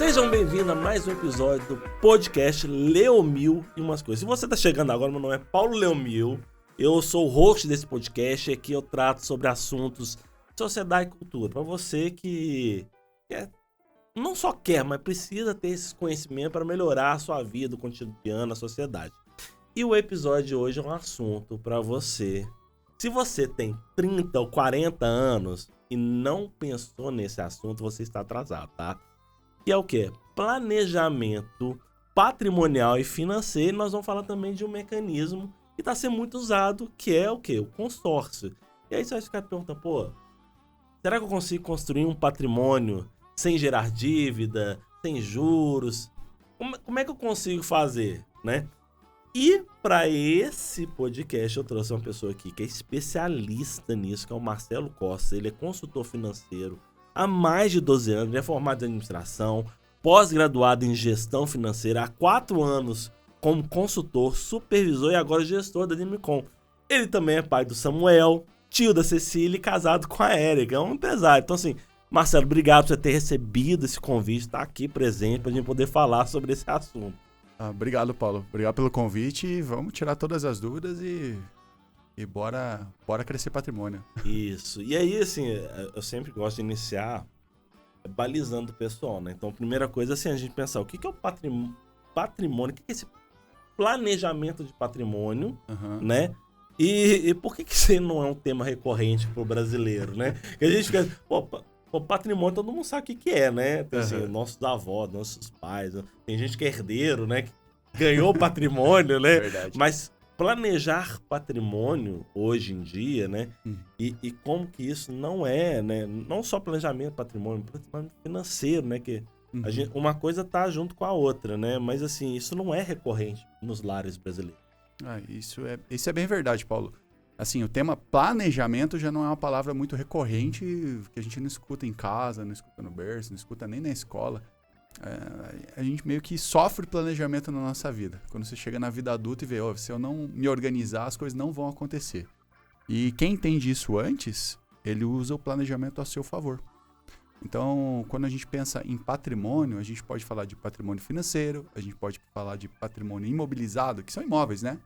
Sejam bem-vindos a mais um episódio do podcast Leomil e umas coisas. Se você está chegando agora, meu nome é Paulo Leomil, eu sou o host desse podcast e aqui eu trato sobre assuntos de sociedade e cultura. Para você que não só quer, mas precisa ter esse conhecimento para melhorar a sua vida, o cotidiano, a sociedade. E o episódio de hoje é um assunto para você. Se você tem 30 ou 40 anos e não pensou nesse assunto, você está atrasado, tá? Que é o quê? Planejamento patrimonial e financeiro. Nós vamos falar também de um mecanismo que está sendo muito usado, que é o quê? O consórcio. E aí você vai ficar perguntando, pô, será que eu consigo construir um patrimônio sem gerar dívida, sem juros? Como é que eu consigo fazer, né? E para esse podcast eu trouxe uma pessoa aqui que é especialista nisso, que é o Marcelo Costa. Ele é consultor financeiro há mais de 12 anos, ele é formado em administração, pós-graduado em gestão financeira, há 4 anos como consultor, supervisor e agora gestor da Nimicom. Ele também é pai do Samuel, tio da Cecília e casado com a Érica, é um empresário. Então assim, Marcelo, obrigado por você ter recebido esse convite, estar aqui presente para a gente poder falar sobre esse assunto. Obrigado, Paulo. Obrigado pelo convite. Vamos tirar todas as dúvidas e bora crescer patrimônio. Isso. E aí, assim, eu sempre gosto de iniciar balizando o pessoal, né? Então, a primeira coisa, assim, a gente pensar o que é o patrimônio, o que é esse planejamento de patrimônio, né? E por que isso aí não é um tema recorrente pro brasileiro, né? Que a gente fica, pô, patrimônio todo mundo sabe o que é, né? Tem, assim, nossos avós, nossos pais, tem gente que é herdeiro, né? Que ganhou patrimônio, né? Verdade. Mas planejar patrimônio hoje em dia, né? E como que isso não é, né? Não só planejamento patrimônio financeiro, né? Que uma coisa tá junto com a outra, né? Mas assim, isso não é recorrente nos lares brasileiros. Isso é bem verdade, Paulo. Assim, o tema planejamento já não é uma palavra muito recorrente, que a gente não escuta em casa, não escuta no berço, não escuta nem na escola. A gente meio que sofre planejamento na nossa vida. Quando você chega na vida adulta e vê, se eu não me organizar, as coisas não vão acontecer. E quem entende isso antes, ele usa o planejamento a seu favor. Então, quando a gente pensa em patrimônio, a gente pode falar de patrimônio financeiro, a gente pode falar de patrimônio imobilizado, que são imóveis, né?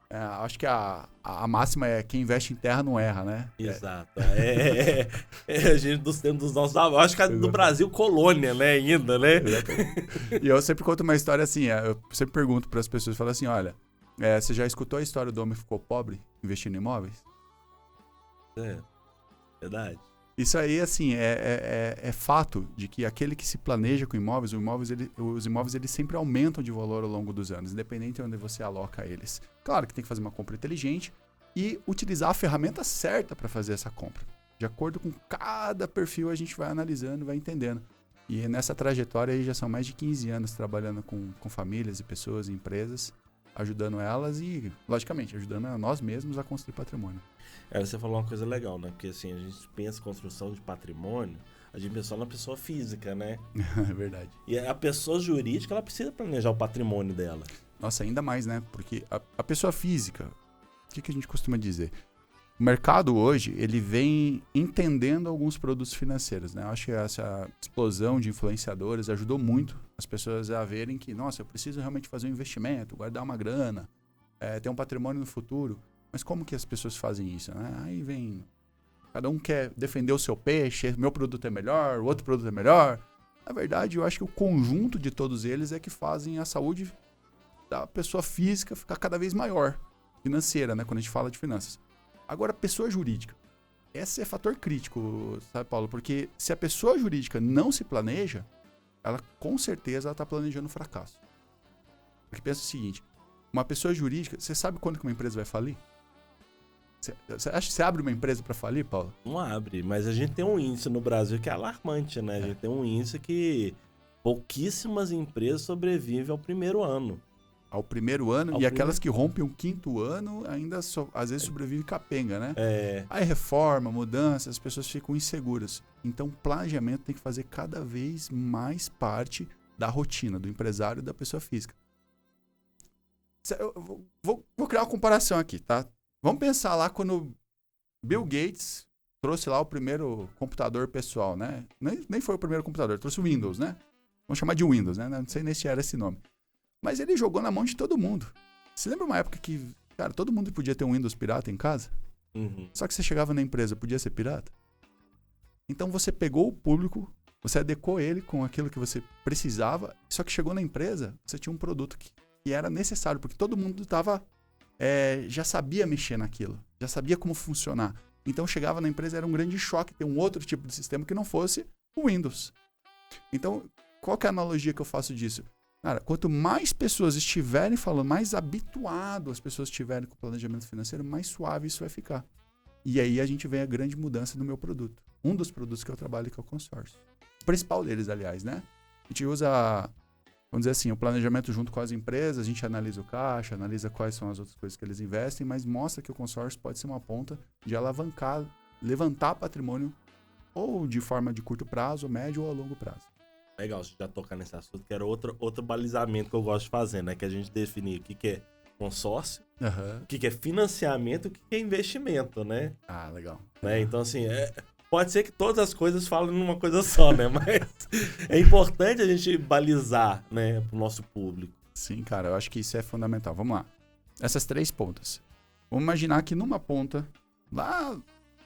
Acho que a máxima é quem investe em terra não erra, né? Exato. A gente dos nossos avós. Acho que é do Brasil colônia, né? Ainda, né? E eu sempre conto uma história assim. Eu sempre pergunto para as pessoas, falo assim, olha, você já escutou a história do homem que ficou pobre investindo em imóveis? Verdade. Isso aí, assim, é fato de que aquele que se planeja com imóveis, os imóveis eles sempre aumentam de valor ao longo dos anos, independente de onde você aloca eles. Claro que tem que fazer uma compra inteligente e utilizar a ferramenta certa para fazer essa compra. De acordo com cada perfil, a gente vai analisando, vai entendendo. E nessa trajetória aí já são mais de 15 anos trabalhando com famílias e pessoas e empresas, ajudando elas e, logicamente, ajudando a nós mesmos a construir patrimônio. Você falou uma coisa legal, né? Porque assim, a gente pensa em construção de patrimônio, a gente pensa na pessoa física, né? É verdade. E a pessoa jurídica, ela precisa planejar o patrimônio dela. Nossa, ainda mais, né? Porque a pessoa física, o que a gente costuma dizer? O mercado hoje, ele vem entendendo alguns produtos financeiros, né? Eu acho que essa explosão de influenciadores ajudou muito as pessoas a verem que, nossa, eu preciso realmente fazer um investimento, guardar uma grana, ter um patrimônio no futuro. Mas como que as pessoas fazem isso, né? Aí vem... Cada um quer defender o seu peixe, meu produto é melhor, o outro produto é melhor. Na verdade, eu acho que o conjunto de todos eles é que fazem a saúde da pessoa física ficar cada vez maior, financeira, né? Quando a gente fala de finanças. Agora, pessoa jurídica. Esse é fator crítico, sabe, Paulo? Porque se a pessoa jurídica não se planeja, ela com certeza está planejando o fracasso. Porque pensa o seguinte, uma pessoa jurídica, você sabe quando que uma empresa vai falir? Você acha que você abre uma empresa para falir, Paulo? Não abre, mas a gente tem um índice no Brasil que é alarmante, né? A gente tem um índice que pouquíssimas empresas sobrevivem ao primeiro ano. Ao primeiro ano, aquelas que rompem o 5º ano ainda às vezes sobrevivem capenga, né? Aí reforma, mudança, as pessoas ficam inseguras. Então, planejamento tem que fazer cada vez mais parte da rotina do empresário e da pessoa física. Eu vou criar uma comparação aqui, tá? Vamos pensar lá quando Bill Gates trouxe lá o primeiro computador pessoal, né? Nem foi o primeiro computador, trouxe o Windows, né? vamos chamar de Windows, né? Não sei nem se era esse nome. Mas ele jogou na mão de todo mundo. Você lembra uma época que, cara, todo mundo podia ter um Windows pirata em casa? Só que você chegava na empresa, podia ser pirata? Então você pegou o público, você adequou ele com aquilo que você precisava, só que chegou na empresa, você tinha um produto que era necessário, porque todo mundo já sabia mexer naquilo, já sabia como funcionar. Então chegava na empresa, era um grande choque ter um outro tipo de sistema que não fosse o Windows. Então, qual que é a analogia que eu faço disso? Cara, quanto mais pessoas estiverem falando, mais habituado as pessoas estiverem com o planejamento financeiro, mais suave isso vai ficar. E aí a gente vê a grande mudança no meu produto. Um dos produtos que eu trabalho, que é o consórcio. O principal deles, aliás, né? A gente usa, vamos dizer assim, o planejamento junto com as empresas, a gente analisa o caixa, analisa quais são as outras coisas que eles investem, mas mostra que o consórcio pode ser uma ponta de alavancar, levantar patrimônio ou de forma de curto prazo, médio ou a longo prazo. Legal, você já tocar nesse assunto, que era outro balizamento que eu gosto de fazer, né? Que a gente definir o que é consórcio, o que é financiamento e o que é investimento, né? Ah, legal. Né? Então, assim, pode ser que todas as coisas falem numa coisa só, né? Mas é importante a gente balizar, né, pro nosso público. Sim, cara, eu acho que isso é fundamental. Vamos lá. Essas 3 pontas. Vamos imaginar que numa ponta, lá,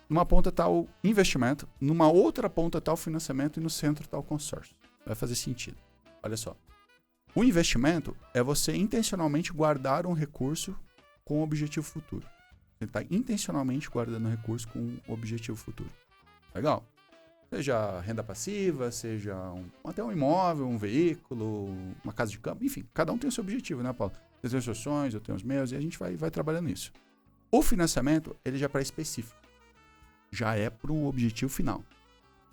numa ponta está o investimento, numa outra ponta está o financiamento e no centro está o consórcio. Vai fazer sentido. Olha só. O investimento é você intencionalmente guardar um recurso com um objetivo futuro. Você está intencionalmente guardando um recurso com um objetivo futuro. Legal. Seja renda passiva, seja até um imóvel, um veículo, uma casa de campo, enfim, cada um tem o seu objetivo, né, Paulo? Você tem os seus sonhos, eu tenho os meus, e a gente vai trabalhando nisso. O financiamento, ele já é para específico. Já é para um objetivo final.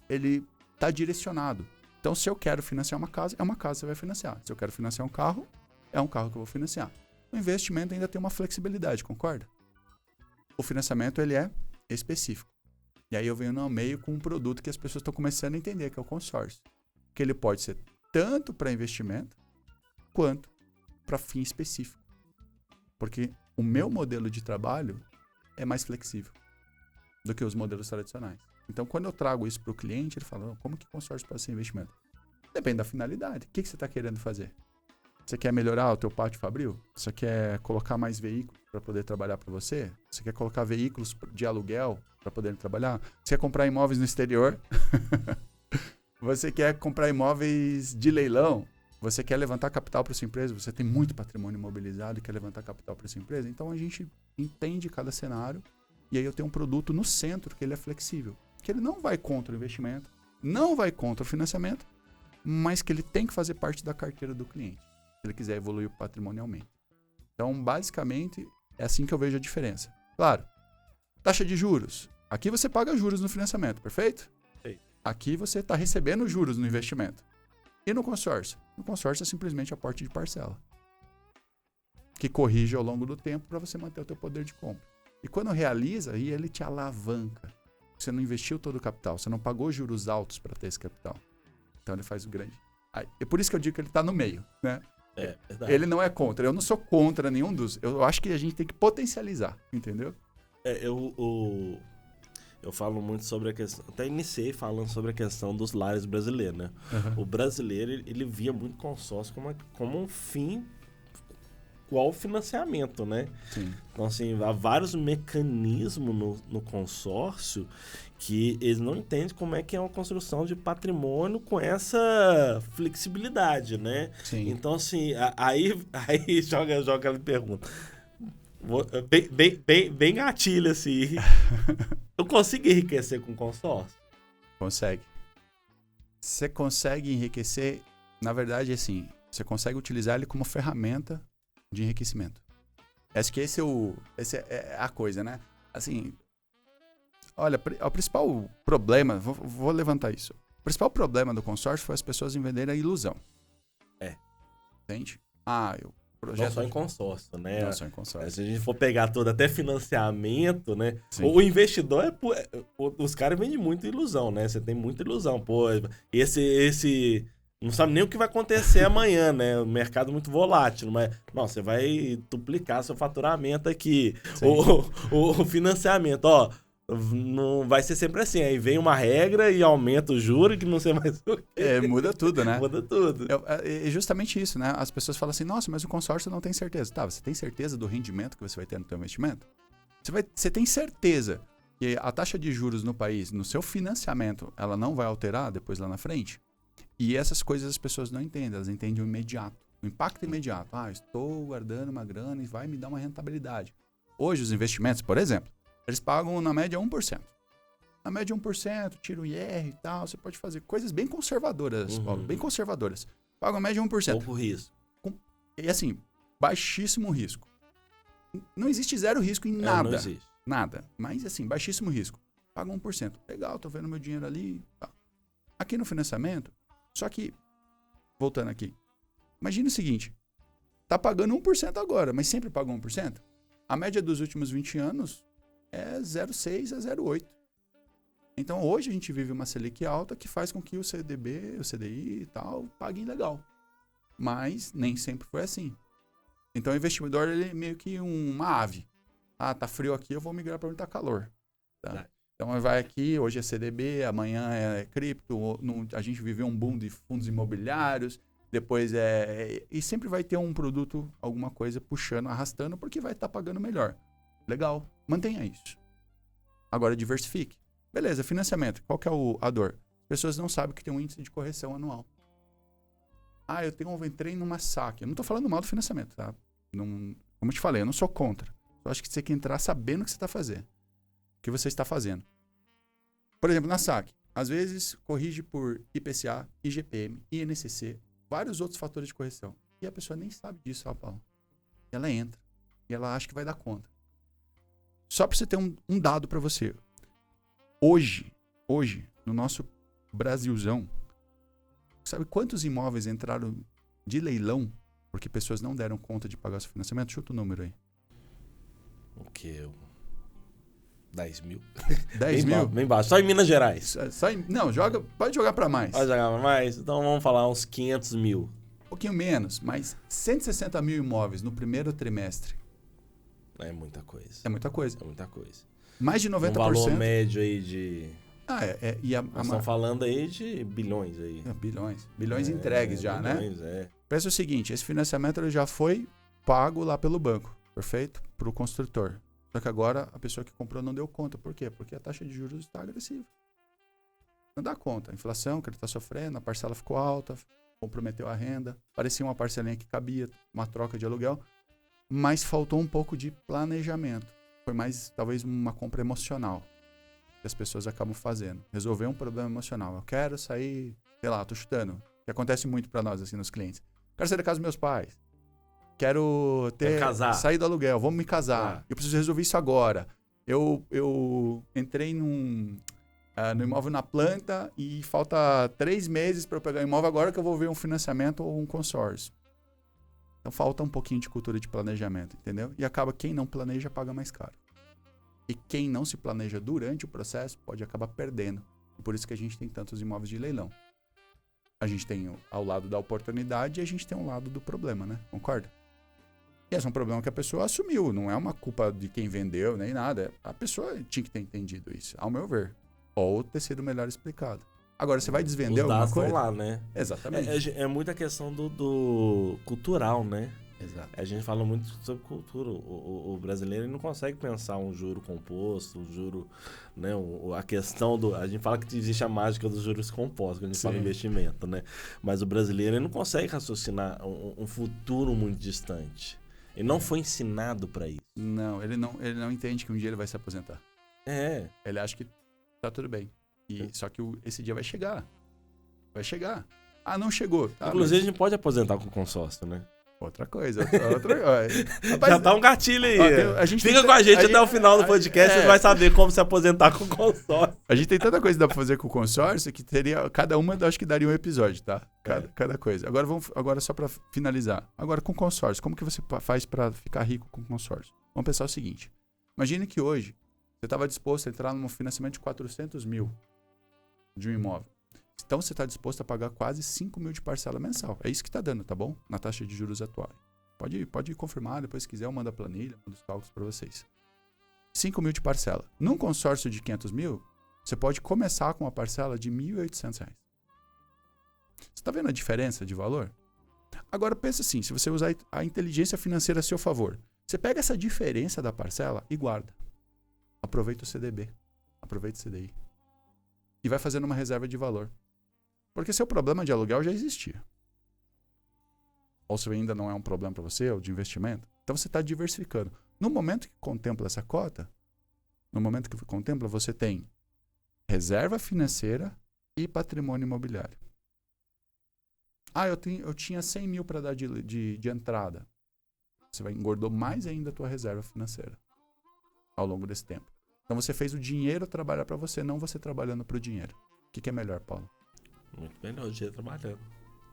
Ele está direcionado. Então, se eu quero financiar uma casa, é uma casa que você vai financiar. Se eu quero financiar um carro, é um carro que eu vou financiar. O investimento ainda tem uma flexibilidade, concorda? O financiamento, ele é específico. E aí eu venho no meio com um produto que as pessoas estão começando a entender, que é o consórcio. Que ele pode ser tanto para investimento, quanto para fim específico. Porque o meu modelo de trabalho é mais flexível do que os modelos tradicionais. Então, quando eu trago isso para o cliente, ele fala, como que consórcio pode ser investimento? Depende da finalidade. O que você está querendo fazer? Você quer melhorar o teu pátio fabril? Você quer colocar mais veículos para poder trabalhar para você? Você quer colocar veículos de aluguel para poder trabalhar? Você quer comprar imóveis no exterior? Você quer comprar imóveis de leilão? Você quer levantar capital para sua empresa? Você tem muito patrimônio imobilizado e quer levantar capital para sua empresa? Então, a gente entende cada cenário e aí eu tenho um produto no centro que ele é flexível. Que ele não vai contra o investimento, não vai contra o financiamento, mas que ele tem que fazer parte da carteira do cliente, se ele quiser evoluir patrimonialmente. Então, basicamente, é assim que eu vejo a diferença. Claro, taxa de juros. Aqui você paga juros no financiamento, perfeito? Sim. Aqui você está recebendo juros no investimento. E no consórcio? No consórcio é simplesmente aporte de parcela, que corrige ao longo do tempo para você manter o teu poder de compra. E quando realiza, aí ele te alavanca. Você não investiu todo o capital, você não pagou juros altos para ter esse capital. Então ele faz o grande. É por isso que eu digo que ele está no meio, né? É verdade. Ele não é contra. Eu não sou contra nenhum dos. Eu acho que a gente tem que potencializar, entendeu? Eu falo muito sobre a questão. Até iniciei falando sobre a questão dos lares brasileiros, né? O brasileiro, ele via muito consórcio como um fim igual financiamento, né? Sim. Então, assim, há vários mecanismos no consórcio que eles não entendem como é que é uma construção de patrimônio com essa flexibilidade, né? Sim. Então, assim, aí joga aquela pergunta. Bem gatilho, assim. Eu consigo enriquecer com consórcio? Consegue. Você consegue enriquecer, na verdade, assim, você consegue utilizar ele como ferramenta de enriquecimento. Acho que esse é a coisa, né? Assim, olha, o principal problema, vou levantar isso. O principal problema do consórcio foi as pessoas venderem a ilusão. Entende? Projeto não só em consórcio, né? Não só em consórcio. Se a gente for pegar tudo, até financiamento, né? Sim. O investidor, os caras vendem muita ilusão, né? Você tem muita ilusão. Pô, esse não sabe nem o que vai acontecer amanhã, né? O mercado é muito volátil, mas não, você vai duplicar seu faturamento aqui. O financiamento, ó, Não vai ser sempre assim. Aí vem uma regra e aumenta o juro que não sei mais o quê. Muda tudo, né? Muda tudo. É justamente isso, né? As pessoas falam assim, nossa, mas o consórcio não tem certeza. Tá, você tem certeza do rendimento que você vai ter no seu investimento? Você tem certeza que a taxa de juros no país, no seu financiamento, ela não vai alterar depois lá na frente? E essas coisas as pessoas não entendem, elas entendem o imediato. O impacto imediato. Estou guardando uma grana e vai me dar uma rentabilidade. Hoje os investimentos, por exemplo, eles pagam na média 1%. Na média 1%, tira o IR e tal, você pode fazer coisas bem conservadoras, Paulo, bem conservadoras. Pagam a média 1%. Pouco risco. E assim, baixíssimo risco. Não existe zero risco em nada. Não existe. Nada. Mas assim, baixíssimo risco. Pagam 1%. Legal, tô vendo meu dinheiro ali. Tá. Aqui no financiamento, só que, voltando aqui, imagina o seguinte, tá pagando 1% agora, mas sempre pagou 1%? A média dos últimos 20 anos é 0,6 a 0,8. Então hoje a gente vive uma Selic alta que faz com que o CDB, o CDI e tal, paguem legal. Mas nem sempre foi assim. Então o investidor ele é meio que uma ave. Tá frio aqui, eu vou migrar para onde tá calor. Tá? Então vai aqui, hoje é CDB, amanhã é cripto, a gente viveu um boom de fundos imobiliários, depois e sempre vai ter um produto, alguma coisa puxando, arrastando, porque vai estar pagando melhor. Legal, mantenha isso. Agora diversifique. Beleza, financiamento, qual que é a dor? As pessoas não sabem que tem um índice de correção anual. Eu entrei numa saque. Eu não estou falando mal do financiamento, tá? Não, como eu te falei, eu não sou contra. Eu acho que você tem que entrar sabendo o que você está fazendo. O que você está fazendo. Por exemplo, na saque, às vezes corrige por IPCA, IGPM, INCC, vários outros fatores de correção. E a pessoa nem sabe disso, Paulo. Ela entra e ela acha que vai dar conta. Só para você ter um dado para você. Hoje, no nosso Brasilzão, sabe quantos imóveis entraram de leilão porque pessoas não deram conta de pagar seu financiamento? Chuta o número aí. O quê? 10 mil? 10 mil? Bem baixo. Só em Minas Gerais. Não, pode jogar para mais. Pode jogar para mais? Então vamos falar uns 500 mil. Um pouquinho menos, mas 160 mil imóveis no primeiro trimestre. É muita coisa. É muita coisa. É muita coisa. Mais de 90%. Um valor médio aí de... Nós estamos falando aí de bilhões aí. Bilhões entregues já, bilhões, né? Pensa o seguinte, esse financiamento ele já foi pago lá pelo banco, perfeito? Para o construtor. Só que agora a pessoa que comprou não deu conta. Por quê? Porque a taxa de juros está agressiva. Não dá conta. A inflação que ele está sofrendo, a parcela ficou alta, comprometeu a renda, parecia uma parcelinha que cabia, uma troca de aluguel, mas faltou um pouco de planejamento. Foi mais, talvez, uma compra emocional que as pessoas acabam fazendo. Resolver um problema emocional. Eu quero sair, sei lá, tô chutando, que acontece muito para nós, assim, nos clientes. Quero sair da casa dos meus pais. Quero sair do aluguel, vamos me casar. Eu preciso resolver isso agora. Eu entrei no imóvel na planta e falta 3 meses para eu pegar o imóvel agora que eu vou ver um financiamento ou um consórcio. Então falta um pouquinho de cultura de planejamento, entendeu? E acaba quem não planeja paga mais caro. E quem não se planeja durante o processo pode acabar perdendo. E por isso que a gente tem tantos imóveis de leilão. A gente tem ao lado da oportunidade e a gente tem ao lado do problema, né? Concorda? E esse é um problema que a pessoa assumiu. Não é uma culpa de quem vendeu nem nada. A pessoa tinha que ter entendido isso, ao meu ver. Ou ter sido melhor explicado. Agora, você vai desvender alguma coisa? Os dados estão lá, né? Exatamente. É muita questão do cultural, né? Exato. A gente fala muito sobre cultura. O brasileiro ele não consegue pensar um juro composto, um juro, né? A questão do... A gente fala que existe a mágica dos juros compostos, quando a gente fala investimento, né? Mas o brasileiro ele não consegue raciocinar um futuro muito distante. Ele não foi ensinado para isso. Não, ele não entende que um dia ele vai se aposentar. Ele acha que tá tudo bem. Só que esse dia vai chegar. Vai chegar. Não chegou. Tá, inclusive, a gente pode aposentar com consórcio, né? Outra coisa. Rapaz, já tá um gatilho aí. Fica com a gente até o final do podcast, você vai saber como se aposentar com consórcio. A gente tem tanta coisa que dá pra fazer com consórcio que teria... Cada uma, acho que daria um episódio, tá? Cada coisa. Agora só pra finalizar. Agora, com consórcio. Como que você faz pra ficar rico com consórcio? Vamos pensar o seguinte. Imagine que hoje você estava disposto a entrar num financiamento de 400 mil de um imóvel. Então, você está disposto a pagar quase 5 mil de parcela mensal. É isso que está dando, tá bom? Na taxa de juros atual. Pode confirmar, depois se quiser eu mando a planilha, mando os cálculos para vocês. 5 mil de parcela. Num consórcio de 500 mil, você pode começar com uma parcela de R$ 1.800. Você está vendo a diferença de valor? Agora pensa assim, se você usar a inteligência financeira a seu favor, você pega essa diferença da parcela e guarda. Aproveita o CDB, aproveita o CDI. E vai fazendo uma reserva de valor. Porque seu problema de aluguel já existia. Ou se ainda não é um problema para você, ou de investimento. Então você está diversificando. No momento que contempla essa cota, você tem reserva financeira e patrimônio imobiliário. Eu tinha 100 mil para dar de entrada. Você engordou mais ainda a tua reserva financeira ao longo desse tempo. Então você fez o dinheiro trabalhar para você, não você trabalhando para o dinheiro. O que é melhor, Paulo? Muito melhor o dinheiro trabalhando.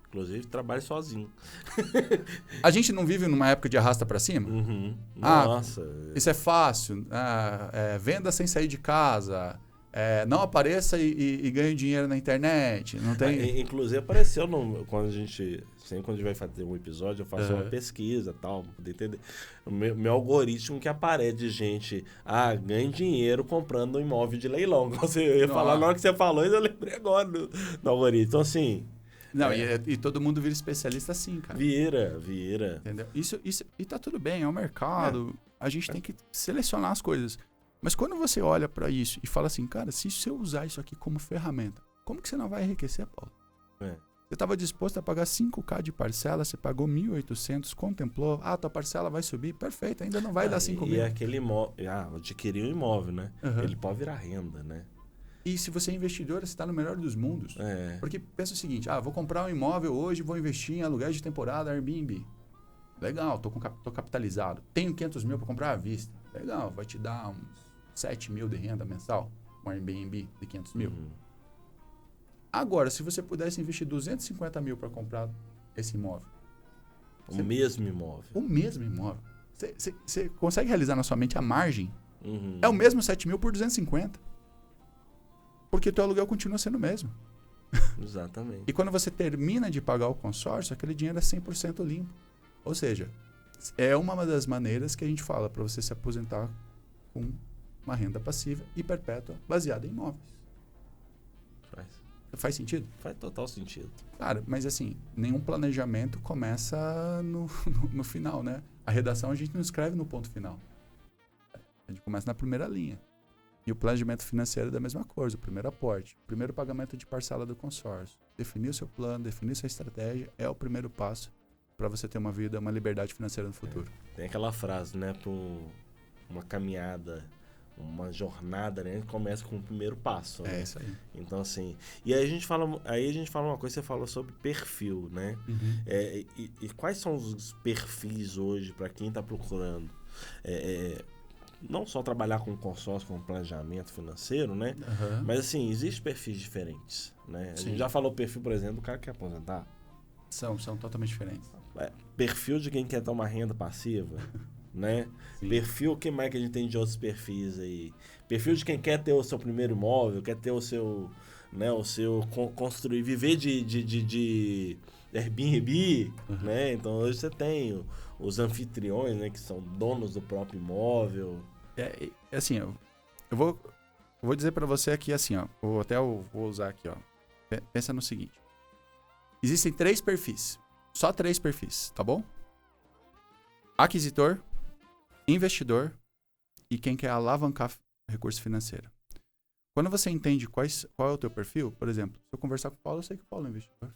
Inclusive, trabalhe sozinho. A gente não vive numa época de arrasta para cima? Uhum. Nossa. Isso é fácil. Venda sem sair de casa. Não apareça e ganhe dinheiro na internet. Não tem... Inclusive, apareceu quando a gente vai fazer um episódio, eu faço uma pesquisa e tal, pra poder entender. O meu algoritmo que aparece de gente, ganhe dinheiro comprando um imóvel de leilão. Eu ia falar, na hora que você falou, eu lembrei agora do algoritmo. Então, assim... Não, e todo mundo vira especialista assim, cara. Vira. Entendeu? Isso, e tá tudo bem, é o mercado. A gente tem que selecionar as coisas. Mas quando você olha para isso e fala assim, cara, se eu usar isso aqui como ferramenta, como que você não vai enriquecer, Paulo? Você estava disposto a pagar 5K de parcela, você pagou 1.800, contemplou, tua parcela vai subir, perfeito, ainda não vai dar 5 mil. E aquele imóvel, adquirir um imóvel, né? Ele pode virar renda, né? E se você é investidor, você está no melhor dos mundos. Porque pensa o seguinte, vou comprar um imóvel hoje, vou investir em aluguel de temporada, Airbnb. Legal, tô capitalizado. Tenho 500 mil para comprar à vista. Legal, vai te dar uns 7 mil de renda mensal, um Airbnb de 500 mil. Agora, se você pudesse investir 250 mil para comprar esse imóvel. O mesmo imóvel. O mesmo imóvel. Você consegue realizar na sua mente a margem? É o mesmo 7 mil por 250. Porque o teu aluguel continua sendo o mesmo. Exatamente. E quando você termina de pagar o consórcio, aquele dinheiro é 100% limpo. Ou seja, é uma das maneiras que a gente fala para você se aposentar com uma renda passiva e perpétua baseada em imóveis. Faz sentido? Faz total sentido. Claro, mas assim, nenhum planejamento começa no final, né? A redação a gente não escreve no ponto final. A gente começa na primeira linha. E o planejamento financeiro é da mesma coisa, o primeiro aporte, o primeiro pagamento de parcela do consórcio. Definir o seu plano, definir sua estratégia é o primeiro passo para você ter uma vida, uma liberdade financeira no futuro. Tem aquela frase, né, para uma caminhada, uma jornada, né, começa com o primeiro passo. Né? Isso aí. Então, assim, e aí a gente fala uma coisa, você falou sobre perfil, né? E quais são os perfis hoje para quem está procurando? Não só trabalhar com consórcio, com planejamento financeiro, né? Mas assim, existem perfis diferentes, né? A gente já falou perfil, por exemplo, do cara que quer aposentar. São totalmente diferentes. Perfil de quem quer ter uma renda passiva, né? Sim. Perfil, o que mais que a gente tem de outros perfis aí? Perfil de quem quer ter o seu primeiro imóvel, quer ter o seu, né? Construir, viver de Airbnb, né? Então hoje você tem os anfitriões, né? Que são donos do próprio imóvel. Assim, eu vou dizer para você aqui assim, ó. Vou usar aqui, ó. Pensa no seguinte. Existem 3 perfis. Só 3 perfis, tá bom? Aquisitor, investidor e quem quer alavancar recurso financeiro. Quando você entende qual é o teu perfil, por exemplo, se eu conversar com o Paulo, eu sei que o Paulo é investidor.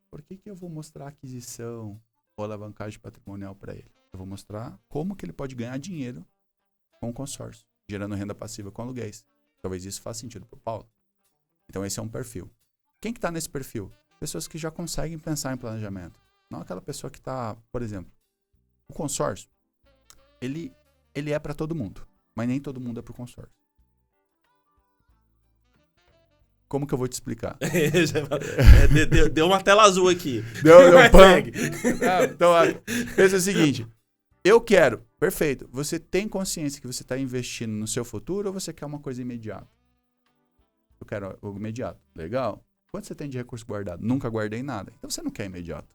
Por que eu vou mostrar aquisição ou alavancagem patrimonial para ele? Eu vou mostrar como que ele pode ganhar dinheiro com o consórcio, gerando renda passiva com aluguéis. Talvez isso faça sentido para o Paulo. Então esse é um perfil. Quem que está nesse perfil? Pessoas que já conseguem pensar em planejamento. Não aquela pessoa que está, por exemplo, o consórcio, ele é para todo mundo, mas nem todo mundo é para o consórcio. Como que eu vou te explicar? Deu uma tela azul aqui. Deu então, pensa o seguinte. Eu quero. Perfeito. Você tem consciência que você está investindo no seu futuro ou você quer uma coisa imediata? Eu quero o imediato. Legal. Quanto você tem de recurso guardado? Nunca guardei nada. Então você não quer imediato.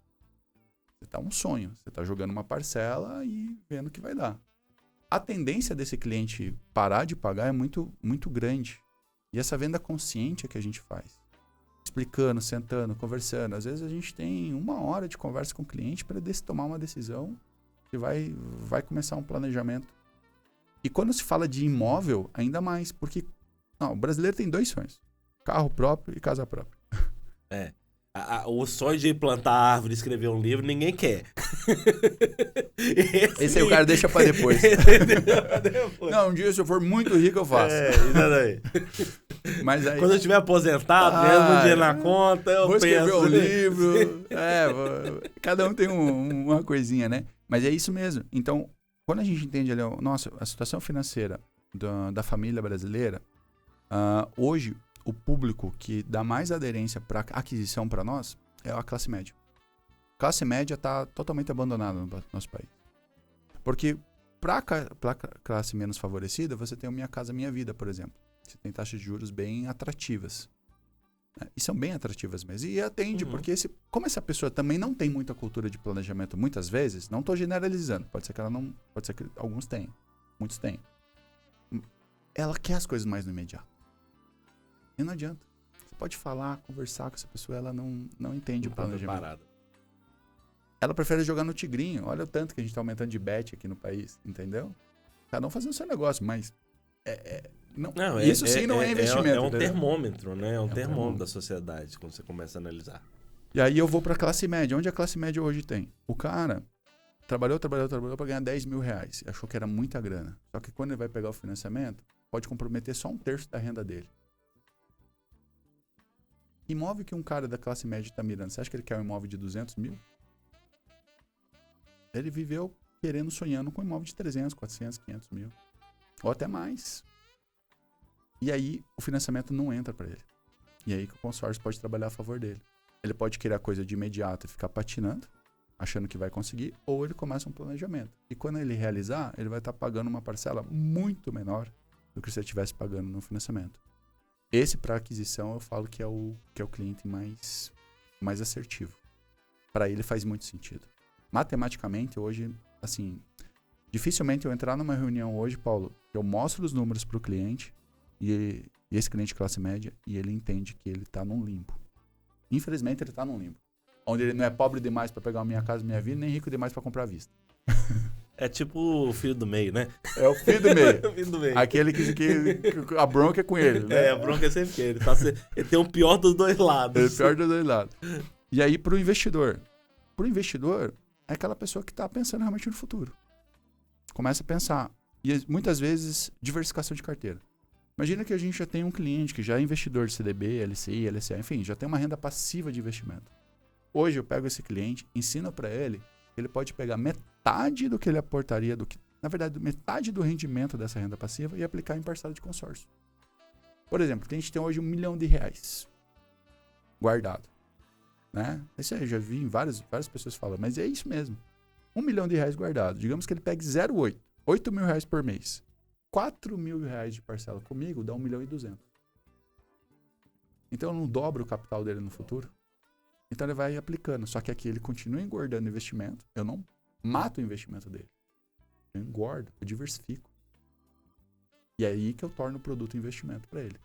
Você está um sonho. Você está jogando uma parcela e vendo o que vai dar. a tendência desse cliente parar de pagar é muito, muito grande. E essa venda consciente é que a gente faz. Explicando, sentando, conversando. Às vezes a gente tem 1 hora de conversa com o cliente para tomar uma decisão que vai começar um planejamento. E quando se fala de imóvel, ainda mais, porque o brasileiro tem 2 sonhos. Carro próprio e casa própria. O sonho de plantar árvore, escrever um livro, ninguém quer. Esse aí o cara deixa pra depois. Não, um dia se eu for muito rico eu faço. Exatamente. Mas aí, quando eu estiver aposentado, ganhando dinheiro na conta, eu vou escrever penso. um livro. Cada um tem uma coisinha, né? Mas é isso mesmo. Então, quando a gente entende ali, nossa, a situação financeira da família brasileira, hoje o público que dá mais aderência para aquisição para nós é a classe média. A classe média está totalmente abandonada no nosso país. Porque para a classe menos favorecida, você tem o Minha Casa Minha Vida, por exemplo. Você tem taxas de juros bem atrativas. E são bem atrativas mesmo. E atende, porque como essa pessoa também não tem muita cultura de planejamento, muitas vezes, não estou generalizando, pode ser que ela não, pode ser que alguns tenham, muitos tenham. Ela quer as coisas mais no imediato. E não adianta. Você pode falar, conversar com essa pessoa, ela não entende o planejamento. Ela prefere jogar no tigrinho. Olha o tanto que a gente está aumentando de bet aqui no país, entendeu? Cada um fazendo o seu negócio, mas isso sim não é investimento. É um termômetro, né? É um termômetro da sociedade, quando você começa a analisar. E aí eu vou para a classe média. Onde a classe média hoje tem? O cara trabalhou para ganhar 10 mil reais. Achou que era muita grana. Só que quando ele vai pegar o financiamento, pode comprometer só 1/3 da renda dele. Imóvel que um cara da classe média está mirando, você acha que ele quer um imóvel de 200 mil? Ele viveu sonhando com um imóvel de 300, 400, 500 mil. Ou até mais. E aí o financiamento não entra para ele. E aí que o consórcio pode trabalhar a favor dele. Ele pode querer a coisa de imediato e ficar patinando, achando que vai conseguir, ou ele começa um planejamento. E quando ele realizar, ele vai estar pagando uma parcela muito menor do que se ele estivesse pagando no financiamento. Esse, para aquisição, eu falo que é o cliente mais assertivo. Para ele faz muito sentido. Matematicamente, hoje, assim, dificilmente eu entrar numa reunião hoje, Paulo, eu mostro os números para o cliente e esse cliente de classe média, e ele entende que ele está num limbo. Infelizmente, ele está num limbo. Onde ele não é pobre demais para pegar uma Minha Casa Minha Vida, nem rico demais para comprar à vista. É tipo o filho do meio, né? É o filho do meio. O filho do meio. Aquele que a bronca é com ele, né? A bronca é sempre com ele. Ele tem o pior dos dois lados. É o pior dos dois lados. E aí, pro investidor? Pro investidor, é aquela pessoa que está pensando realmente no futuro. Começa a pensar. E muitas vezes, diversificação de carteira. Imagina que a gente já tem um cliente que já é investidor de CDB, LCI, LCA, enfim, já tem uma renda passiva de investimento. Hoje eu pego esse cliente, ensino para ele que ele pode pegar metade do que ele aportaria, na verdade, metade do rendimento dessa renda passiva e aplicar em parcela de consórcio. Por exemplo, o cliente tem hoje R$1 milhão guardado. Né? Isso aí eu já vi em várias pessoas falando, mas é isso mesmo. R$1 milhão guardado. Digamos que ele pegue 0,8, R$8 mil por mês. R$4 mil de parcela comigo dá 1.200.000. Então eu não dobro o capital dele no futuro. Então ele vai aplicando. Só que aqui ele continua engordando o investimento. Eu não mato o investimento dele. Eu engordo, eu diversifico. E é aí que eu torno o produto investimento para ele.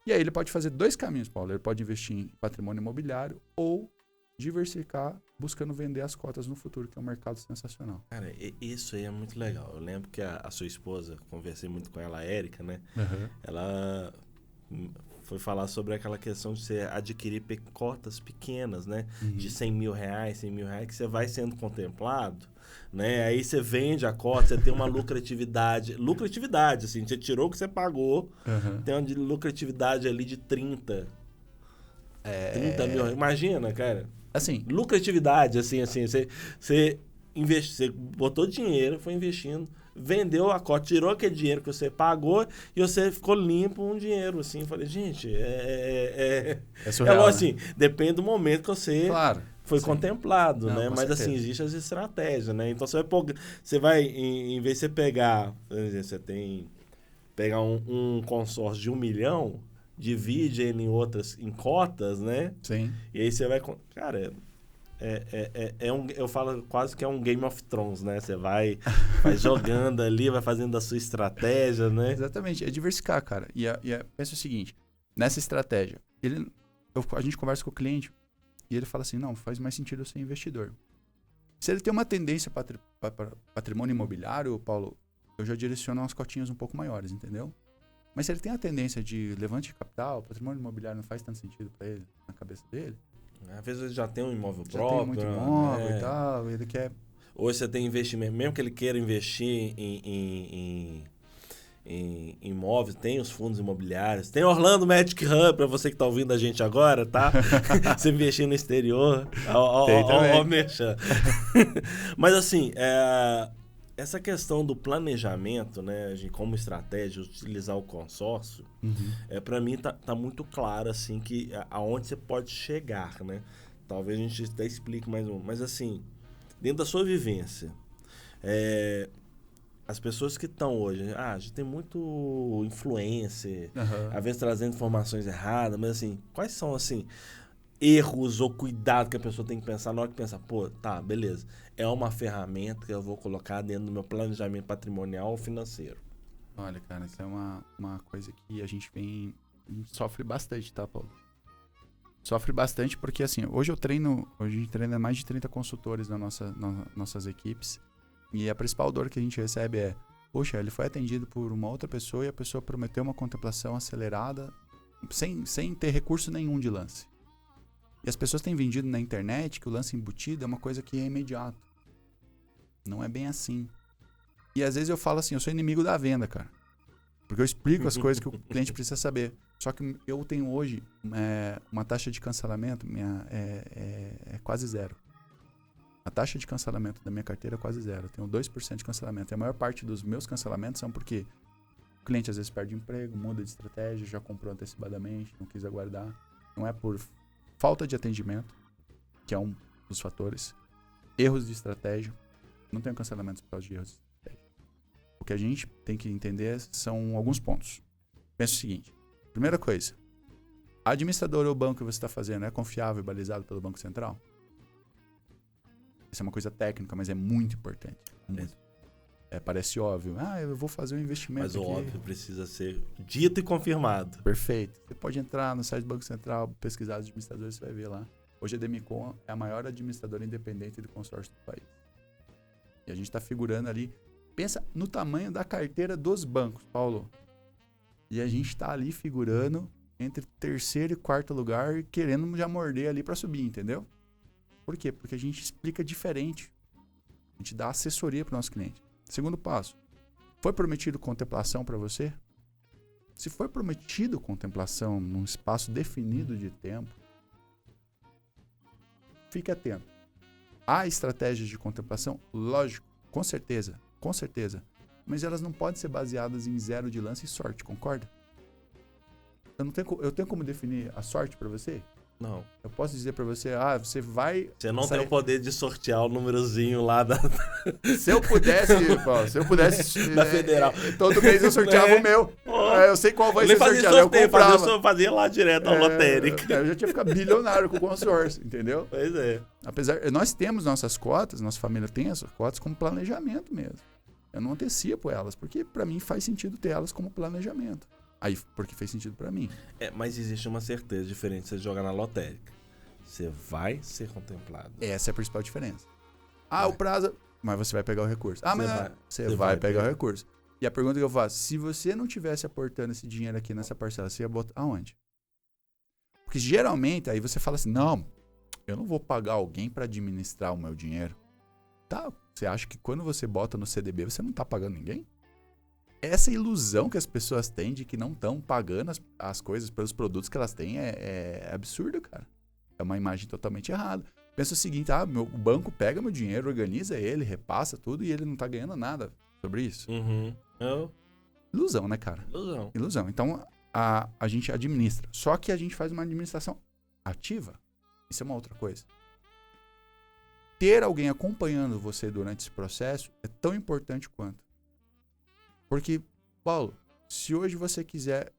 E aí ele pode fazer 2 caminhos, Paulo. Ele pode investir em patrimônio imobiliário ou diversificar buscando vender as cotas no futuro, que é um mercado sensacional. Cara, isso aí é muito legal. Eu lembro que a sua esposa, conversei muito com ela, a Érica, né? Uhum. Ela foi falar sobre aquela questão de você adquirir cotas pequenas, né? Uhum. De R$100 mil, que você vai sendo contemplado, né? Aí você vende a cota, você tem uma lucratividade, assim, você tirou o que você pagou, tem uma lucratividade ali de 30 mil. Imagina, cara. Assim, lucratividade, assim, você botou dinheiro, foi investindo, vendeu a cota, tirou aquele dinheiro que você pagou e você ficou limpo um dinheiro, assim. Falei, gente, surreal, assim, depende do momento que você foi contemplado, não, né? Mas certeza. assim, existe as estratégias, né? Então você vai, em vez de você pegar, por exemplo, pegar um consórcio de 1 milhão, divide ele em cotas, né? Sim. E aí você vai... Cara, eu falo quase que é um Game of Thrones, né? Você vai jogando ali, vai fazendo a sua estratégia, né? Exatamente, é diversificar, cara. Pensa o seguinte, nessa estratégia, a gente conversa com o cliente e ele fala assim, não, faz mais sentido eu ser investidor. Se ele tem uma tendência para patrimônio imobiliário, Paulo, eu já direciono umas cotinhas um pouco maiores, entendeu? Mas se ele tem a tendência de levante de capital, patrimônio imobiliário não faz tanto sentido para ele, na cabeça dele. Às vezes ele já tem um imóvel Já próprio. tem muito imóvel e tal, ele quer... Hoje você tem investimento, mesmo que ele queira investir em imóveis, tem os fundos imobiliários, tem Orlando Magic Hub, para você que tá ouvindo a gente agora, tá? Você investir no exterior, ó, merchan. Mas assim, essa questão do planejamento, né, como estratégia, utilizar o consórcio, para mim tá muito claro, assim, que aonde você pode chegar, né? Talvez a gente até explique mais um, mas assim, dentro da sua vivência, as pessoas que estão hoje, a gente tem muito influencer, às vezes trazendo informações erradas, mas assim, quais são, assim, erros ou cuidado que a pessoa tem que pensar na hora que pensa, pô, tá, beleza, é uma ferramenta que eu vou colocar dentro do meu planejamento patrimonial ou financeiro? Olha, cara, isso é uma coisa que a gente sofre bastante, tá, Paulo? Sofre bastante porque, assim, hoje a gente treina mais de 30 consultores nas nossas equipes e a principal dor que a gente recebe é, poxa, ele foi atendido por uma outra pessoa e a pessoa prometeu uma contemplação acelerada sem ter recurso nenhum de lance. E as pessoas têm vendido na internet que o lance embutido é uma coisa que é imediato. Não é bem assim. E às vezes eu falo assim, eu sou inimigo da venda, cara. Porque eu explico as coisas que o cliente precisa saber. Só que eu tenho hoje uma taxa de cancelamento é quase zero. A taxa de cancelamento da minha carteira é quase zero. Eu tenho 2% de cancelamento. E a maior parte dos meus cancelamentos são porque o cliente às vezes perde emprego, muda de estratégia, já comprou antecipadamente, não quis aguardar. Não é por falta de atendimento, que é um dos fatores. Erros de estratégia. Não tenho cancelamentos por causa de erros de estratégia. O que a gente tem que entender são alguns pontos. Pensa o seguinte. Primeira coisa. A administradora ou banco que você está fazendo é confiável e balizado pelo Banco Central? Isso é uma coisa técnica, mas é muito importante. Muito. Parece óbvio. Eu vou fazer um investimento mas o aqui. óbvio precisa ser dito e confirmado. Perfeito. Você pode entrar no site do Banco Central, pesquisar os administradores, você vai ver lá. Hoje a Demicon é a maior administradora independente de consórcio do país. E a gente está figurando ali. Pensa no tamanho da carteira dos bancos, Paulo. E a gente está ali figurando entre terceiro e quarto lugar, querendo já morder ali para subir, entendeu? Por quê? Porque a gente explica diferente. A gente dá assessoria para o nosso cliente. Segundo passo. Foi prometido contemplação para você? Se foi prometido contemplação num espaço definido de tempo, fique atento. Há estratégias de contemplação? Lógico, com certeza. Mas elas não podem ser baseadas em zero de lance e sorte, concorda? Eu tenho como definir a sorte para você? Não. Eu posso dizer pra você, você vai... Você não tem o poder de sortear o númerozinho lá da... Se eu pudesse, da Federal. Todo mês eu sorteava o meu. Eu sei qual vai ser sorteado. Eu comprava. Fazia lá direto a lotérica. Eu já tinha ficado bilionário com o consórcio, entendeu? Pois é. Nós temos nossas cotas, nossa família tem essas cotas como planejamento mesmo. Eu não antecipo elas, porque pra mim faz sentido ter elas como planejamento. Aí, porque fez sentido pra mim. Mas existe uma certeza diferente de você jogar na lotérica. Você vai ser contemplado. Essa é a principal diferença. O prazo... Mas você vai pegar o recurso. Você vai pegar o recurso. E a pergunta que eu faço, se você não tivesse aportando esse dinheiro aqui nessa parcela, você ia botar aonde? Porque geralmente, aí você fala assim, não, eu não vou pagar alguém pra administrar o meu dinheiro. Tá, você acha que quando você bota no CDB, você não tá pagando ninguém? Essa ilusão que as pessoas têm de que não estão pagando as coisas pelos produtos que elas têm é absurdo, cara. É uma imagem totalmente errada. Pensa o seguinte, o banco pega meu dinheiro, organiza ele, repassa tudo e ele não tá ganhando nada sobre isso. Ilusão, né, cara? Ilusão. Então, a gente administra. Só que a gente faz uma administração ativa. Isso é uma outra coisa. Ter alguém acompanhando você durante esse processo é tão importante quanto. Porque, Paulo, se hoje você quiser...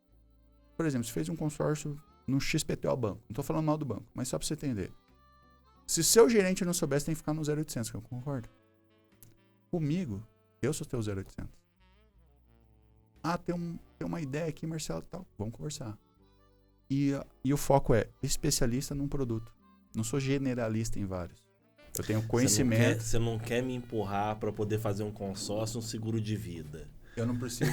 Por exemplo, você fez um consórcio no XPTO Banco. Não estou falando mal do banco, mas só para você entender. Se o seu gerente não soubesse, tem que ficar no 0800, que eu concordo. Comigo, eu sou teu 0800. Ah, tem uma ideia aqui, Marcelo, tal. Vamos conversar. E o foco é especialista num produto. Não sou generalista em vários. Eu tenho conhecimento. Você não quer me empurrar para poder fazer um consórcio, um seguro de vida. Eu não preciso.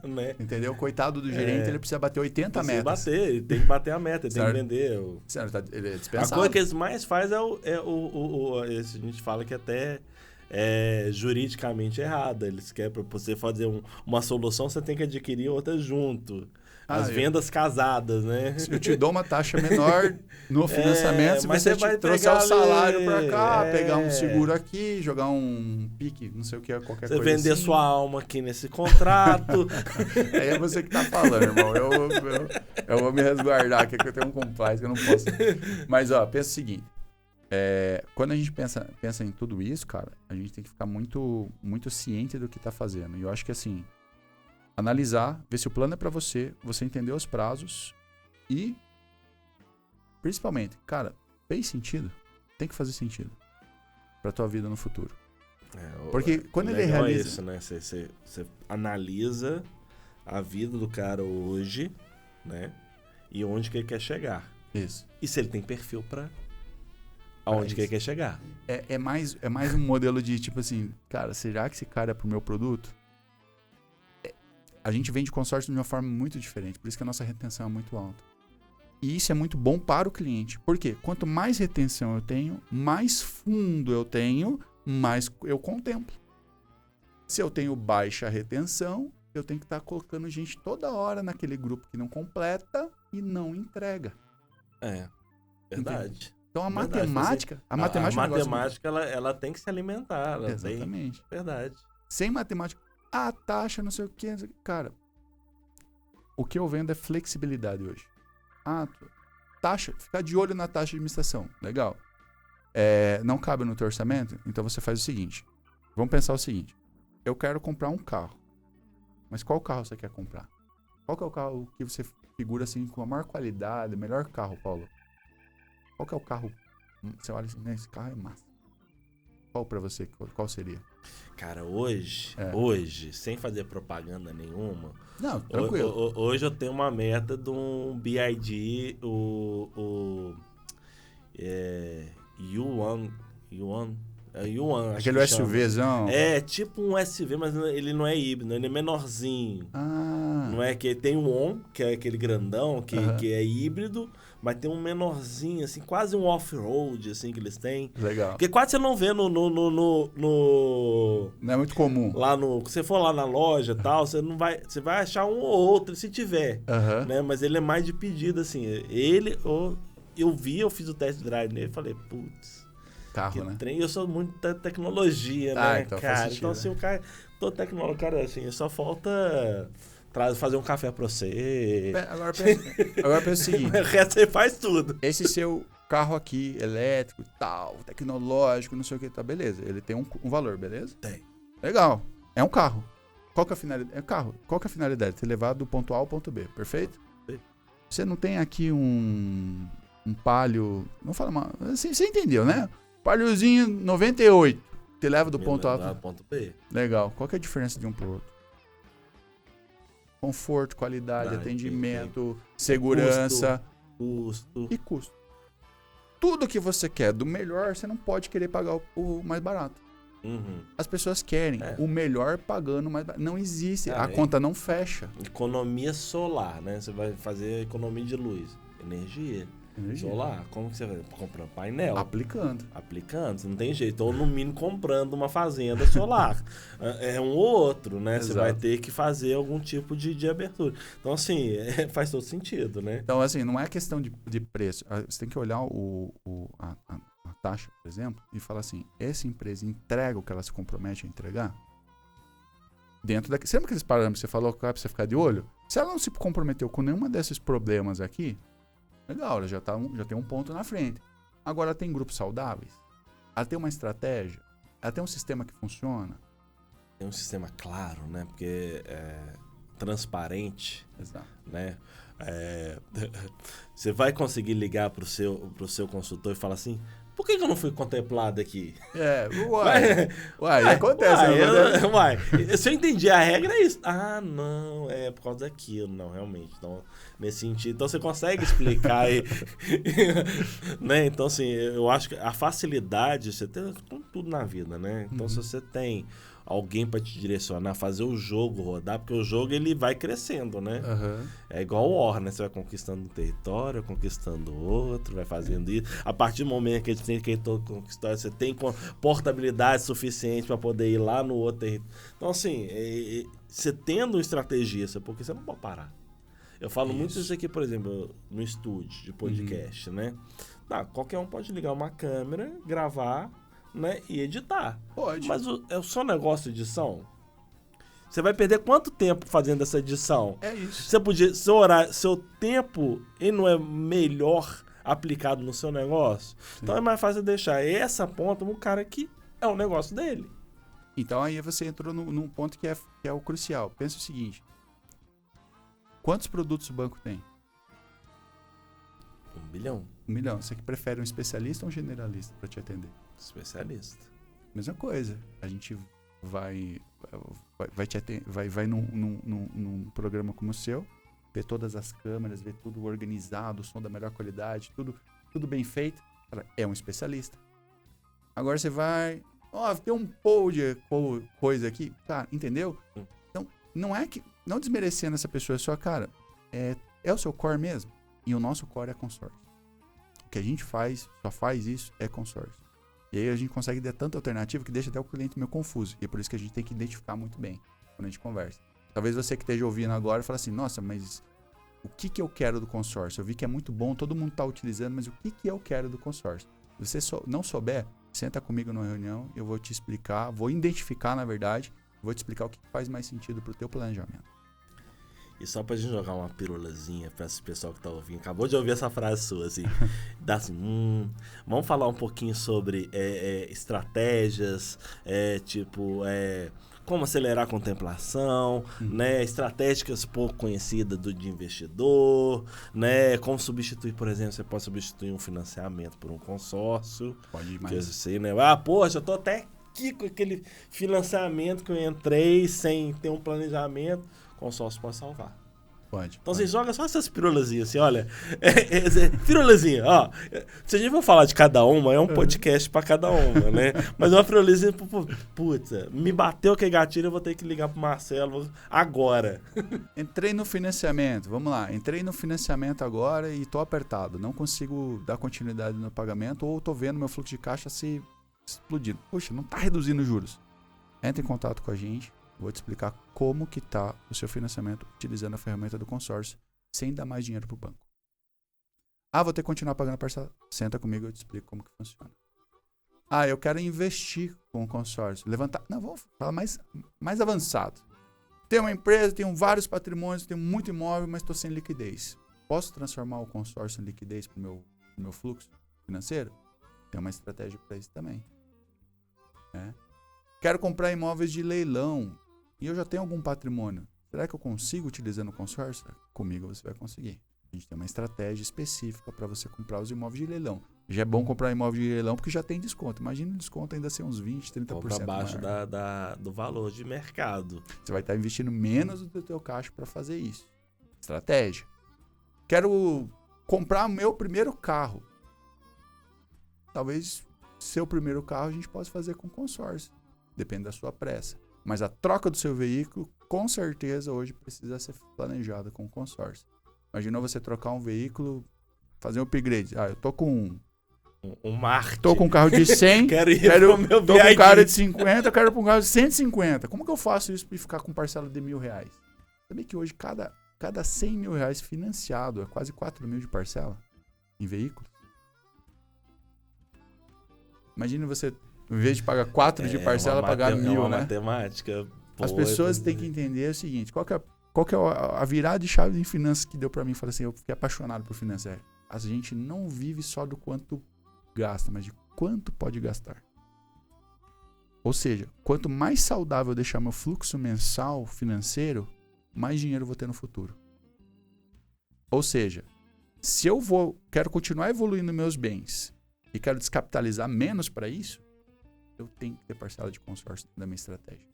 Né? Entendeu? Coitado do gerente, ele precisa bater 80 metas. Ele tem que bater a meta, ele tem que vender. Certo, ele é A dispensável. coisa que eles mais fazem a gente fala que até é juridicamente errada. Eles querem, para você fazer uma solução, você tem que adquirir outra junto. As vendas casadas, né? Eu te dou uma taxa menor no financiamento se mas você vai trouxer o salário para cá, ali, pegar um seguro aqui, jogar um pique, não sei o que, qualquer coisa Você vender assim. sua alma aqui nesse contrato. Aí é você que tá falando, irmão. Eu vou me resguardar aqui, que eu tenho um compliance que eu não posso. Mas, ó, pensa o seguinte. Quando a gente pensa em tudo isso, cara, a gente tem que ficar muito, muito ciente do que tá fazendo. E eu acho que, assim, analisar, ver se o plano é para você entender os prazos e, principalmente, cara, fez sentido? Tem que fazer sentido para tua vida no futuro. Porque quando ele realiza... É isso, né? Você analisa a vida do cara hoje, né? E onde que ele quer chegar. Isso. E se ele tem perfil para aonde que ele quer chegar. É mais um modelo de, tipo assim, cara, será que esse cara é pro meu produto? A gente vende consórcio de uma forma muito diferente, por isso que a nossa retenção é muito alta. E isso é muito bom para o cliente. Por quê? Quanto mais retenção eu tenho, mais fundo eu tenho, mais eu contemplo. Se eu tenho baixa retenção, eu tenho que estar colocando gente toda hora naquele grupo que não completa e não entrega. Verdade. Entende? Então a matemática... A matemática ela tem que se alimentar. Exatamente. Verdade. Sem matemática... A taxa, não sei o que. Cara, o que eu vendo é flexibilidade hoje. Taxa, ficar de olho na taxa de administração. Legal. Não cabe no teu orçamento? Então você faz o seguinte. Vamos pensar o seguinte. Eu quero comprar um carro. Mas qual carro você quer comprar? Qual que é o carro que você figura assim com a maior qualidade, melhor carro, Paulo? Qual que é o carro? Você olha assim, né, esse carro é massa. Qual pra você? Qual seria? Cara, hoje, sem fazer propaganda nenhuma... Não, tranquilo. Hoje eu tenho uma meta de um BYD, Yuan. Aquele SUVzão. Tipo um SUV, mas ele não é híbrido, ele é menorzinho. Não é que tem um ON, que é aquele grandão, que é híbrido, mas tem um menorzinho, assim, quase um off-road, assim, que eles têm. Legal. Porque quase você não vê no... Não é muito comum. Se você for lá na loja e tal, você vai achar um ou outro, se tiver. Né? Mas ele é mais de pedido, assim. Eu fiz o test drive nele e falei, putz... Carro, né? Eu sou muito da tecnologia, né, então cara? faz sentido, então, assim, o cara... Todo tecnólogo, cara, assim, só falta... fazer um café pra você. Agora pensa o seguinte. O resto você faz tudo. Esse seu carro aqui, elétrico, tal, tecnológico, não sei o que, tá, beleza. Ele tem um valor, beleza? Tem. Legal. É um carro. Qual que é a finalidade? É carro. Qual que é a finalidade? Ser levado do ponto A ao ponto B, perfeito? Sim. Você não tem aqui um Palio... Não fala mal. Você entendeu, né? Paliozinho 98. Te leva do ponto A ao ponto B. Legal. Qual que é a diferença de um pro outro? Conforto, qualidade, atendimento, segurança, custo. E custo. Tudo que você quer do melhor, você não pode querer pagar o mais barato. As pessoas querem o melhor pagando o mais barato. Não existe. A conta não fecha. Economia solar, né? Você vai fazer economia de luz. Energia. Solar. Como que você vai? Comprando painel. Aplicando. Não tem jeito. Ou no mínimo comprando uma fazenda solar. É um ou outro, né? Exato. Você vai ter que fazer algum tipo de abertura. Então, assim, faz todo sentido, né? Então, assim, não é questão de preço. Você tem que olhar a taxa, por exemplo, e falar assim, essa empresa entrega o que ela se compromete a entregar? Dentro daqui. Lembra aqueles parâmetros que você falou que é pra você ficar de olho? Se ela não se comprometeu com nenhuma desses problemas aqui, legal, ela já tem um ponto na frente. Agora, ela tem grupos saudáveis? Ela tem uma estratégia? Ela tem um sistema que funciona? Tem um sistema claro, né? Porque é transparente. Exato. Né? Você vai conseguir ligar pro seu consultor e falar assim, por que eu não fui contemplado aqui? Acontece. Se eu entendi a regra, é isso. Ah, não, é por causa daquilo. Não, realmente. Então, nesse sentido, então você consegue explicar aí. Né? Então, assim, eu acho que a facilidade, você tem com tudo na vida, né? Então, se você tem alguém para te direcionar, fazer o jogo rodar, porque o jogo ele vai crescendo, né? É igual o War, né? Você vai conquistando um território, conquistando outro, vai fazendo isso. A partir do momento que a gente tem que conquistar, você tem portabilidade suficiente para poder ir lá no outro território. Então, assim, você tendo um estrategista, porque você não pode parar. Eu falo muito isso aqui, por exemplo, no estúdio de podcast, né? Qualquer um pode ligar uma câmera, gravar, né, e editar. Pode. Mas é o seu negócio de edição? Você vai perder quanto tempo fazendo essa edição? É isso. Você podia, seu tempo, ele não é melhor aplicado no seu negócio? Sim. Então é mais fácil deixar essa ponta no cara que é o negócio dele. Então aí você entrou num ponto que é o crucial. Pensa o seguinte. Quantos produtos o banco tem? 1 bilhão. 1 milhão. Você que prefere um especialista ou um generalista para te atender? Especialista. Mesma coisa. A gente vai num programa como o seu, ver todas as câmeras, ver tudo organizado, o som da melhor qualidade, tudo bem feito. É um especialista. Agora você vai... tem um coisa aqui. Tá, entendeu? Então, não é que... Não desmerecendo essa pessoa, só, cara, é o seu core mesmo. E o nosso core é consórcio. O que a gente só faz isso, é consórcio. E aí a gente consegue dar tanta alternativa que deixa até o cliente meio confuso. E é por isso que a gente tem que identificar muito bem quando a gente conversa. Talvez você que esteja ouvindo agora fale assim, nossa, mas o que eu quero do consórcio? Eu vi que é muito bom, todo mundo está utilizando, mas o que eu quero do consórcio? Se você não souber, senta comigo numa reunião, eu vou te explicar, vou identificar, na verdade, vou te explicar o que faz mais sentido pro teu planejamento. E só pra gente jogar uma pirulazinha pra esse pessoal que tá ouvindo, acabou de ouvir essa frase sua, assim, dá assim, vamos falar um pouquinho sobre estratégias, como acelerar a contemplação, né, estratégicas pouco conhecidas de investidor, né, como substituir, por exemplo, você pode substituir um financiamento por um consórcio. Pode ir mais. Que eu sei, né, poxa, eu tô até aqui com aquele financiamento que eu entrei sem ter um planejamento. Consórcio pode salvar. Pode. Então você joga só essas pirulazinhas assim, olha. Pirulazinha, ó. Se a gente for falar de cada uma, é um podcast pra cada uma, né? Mas uma pirulazinha, putz, me bateu que gatilho, eu vou ter que ligar pro Marcelo agora. Entrei no financiamento, vamos lá. Entrei no financiamento agora e tô apertado. Não consigo dar continuidade no pagamento ou tô vendo meu fluxo de caixa se explodindo. Puxa, não tá reduzindo os juros. Entre em contato com a gente. Vou te explicar como que está o seu financiamento utilizando a ferramenta do consórcio sem dar mais dinheiro para o banco. Vou ter que continuar pagando a parcela. Senta comigo e eu te explico como que funciona. Eu quero investir com o consórcio. Levantar... Não, vamos falar mais avançado. Tenho uma empresa, tenho vários patrimônios, tenho muito imóvel, mas estou sem liquidez. Posso transformar o consórcio em liquidez para o meu fluxo financeiro? Tem uma estratégia para isso também. Quero comprar imóveis de leilão. E eu já tenho algum patrimônio. Será que eu consigo utilizando o consórcio? Comigo você vai conseguir. A gente tem uma estratégia específica para você comprar os imóveis de leilão. Já é bom comprar imóvel de leilão porque já tem desconto. Imagina o desconto ainda ser uns 20, 30% para baixo do valor de mercado. Você vai estar investindo menos do teu caixa para fazer isso. Estratégia. Quero comprar meu primeiro carro. Talvez seu primeiro carro a gente possa fazer com consórcio. Depende da sua pressa. Mas a troca do seu veículo, com certeza, hoje precisa ser planejada com consórcio. Imagina você trocar um veículo, fazer um upgrade. Eu tô com um Marte. Tô com um carro de 100, tô com um carro de 50, eu quero para um carro de 150. Como que eu faço isso para ficar com parcela de R$1.000? Sabia que hoje cada R$100.000 financiado é quase 4 mil de parcela em veículos? Imagina você... Em vez de pagar 4 de parcela, pagar 1.000, né? É uma né? matemática. As pessoas têm que entender o seguinte, qual que é a virada de chave em finanças que deu pra mim? Falei assim, eu fiquei apaixonado por finanças. A gente não vive só do quanto gasta, mas de quanto pode gastar. Ou seja, quanto mais saudável eu deixar meu fluxo mensal financeiro, mais dinheiro eu vou ter no futuro. Ou seja, se eu quero continuar evoluindo meus bens e quero descapitalizar menos para isso, eu tenho que ter parcela de consórcio da minha estratégia.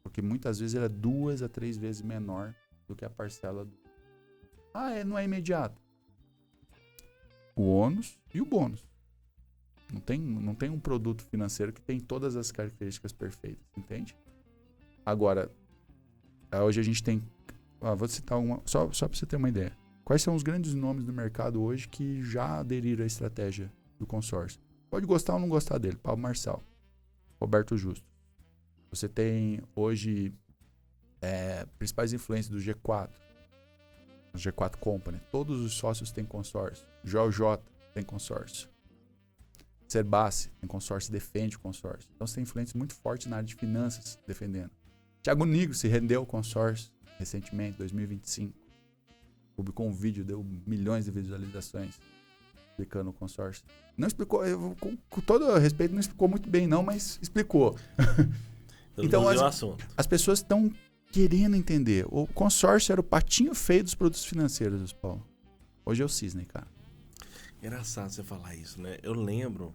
Porque muitas vezes ela é 2 a 3 vezes menor do que a parcela do... não é imediato. O ônus e o bônus. Não tem um produto financeiro que tem todas as características perfeitas, entende? Agora, hoje a gente tem... vou citar uma, só para você ter uma ideia. Quais são os grandes nomes do mercado hoje que já aderiram à estratégia do consórcio? Pode gostar ou não gostar dele. Paulo Marçal, Roberto Justo. Você tem hoje principais influências do G4, o G4 Company. Todos os sócios têm consórcio. JJ tem consórcio. Serbassi tem consórcio, defende o consórcio. Então você tem influências muito fortes na área de finanças defendendo. Thiago Nigro se rendeu ao consórcio recentemente, 2025. Publicou um vídeo, deu milhões de visualizações explicando o consórcio. Não explicou, com todo respeito, não explicou muito bem não, mas explicou. Então as pessoas estão querendo entender. O consórcio era o patinho feio dos produtos financeiros, Paulo. Hoje é o cisne, cara. Engraçado você falar isso, né? Eu lembro,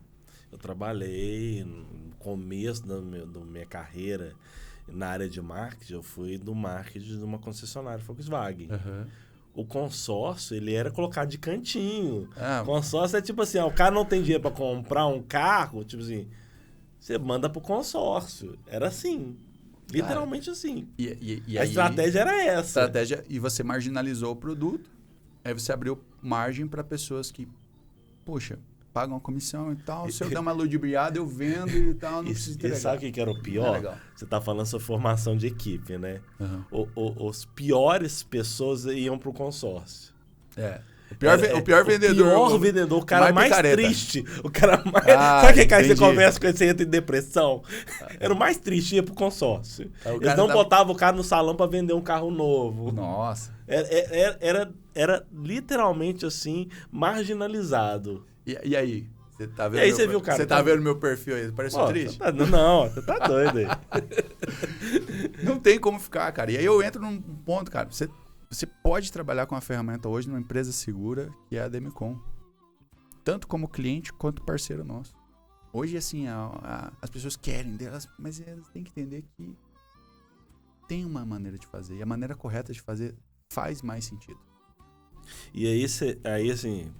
eu trabalhei no começo da minha carreira na área de marketing, eu fui do marketing de uma concessionária Volkswagen. Uhum. O consórcio, ele era colocado de cantinho. O consórcio é tipo assim, o cara não tem dinheiro para comprar um carro, tipo assim, você manda pro consórcio. Era assim. Literalmente assim. E a estratégia era essa. E você marginalizou o produto, aí você abriu margem para pessoas que, poxa, pagam a comissão e tal, se eu der uma ludibriada, eu vendo e tal, não preciso entregar. E sabe o que era o pior? Você tá falando sobre formação de equipe, né? Os piores pessoas iam pro consórcio. O pior vendedor. O vendedor, o cara mais triste. O cara mais... sabe que cara você conversa com ele, você entra em depressão? Era o mais triste, ia pro consórcio. Eles não botavam o cara no salão pra vender um carro novo. Nossa. Era literalmente assim, marginalizado. E aí? Você tá vendo? E aí você viu o cara? Você tá vendo meu perfil aí? Parece triste? Você tá doido aí. Não tem como ficar, cara. E aí eu entro num ponto, cara. Você pode trabalhar com uma ferramenta hoje numa empresa segura, que é a Demicon. Tanto como cliente quanto parceiro nosso. Hoje, assim, as pessoas querem delas, mas elas têm que entender que tem uma maneira de fazer. E a maneira correta de fazer faz mais sentido. E aí assim,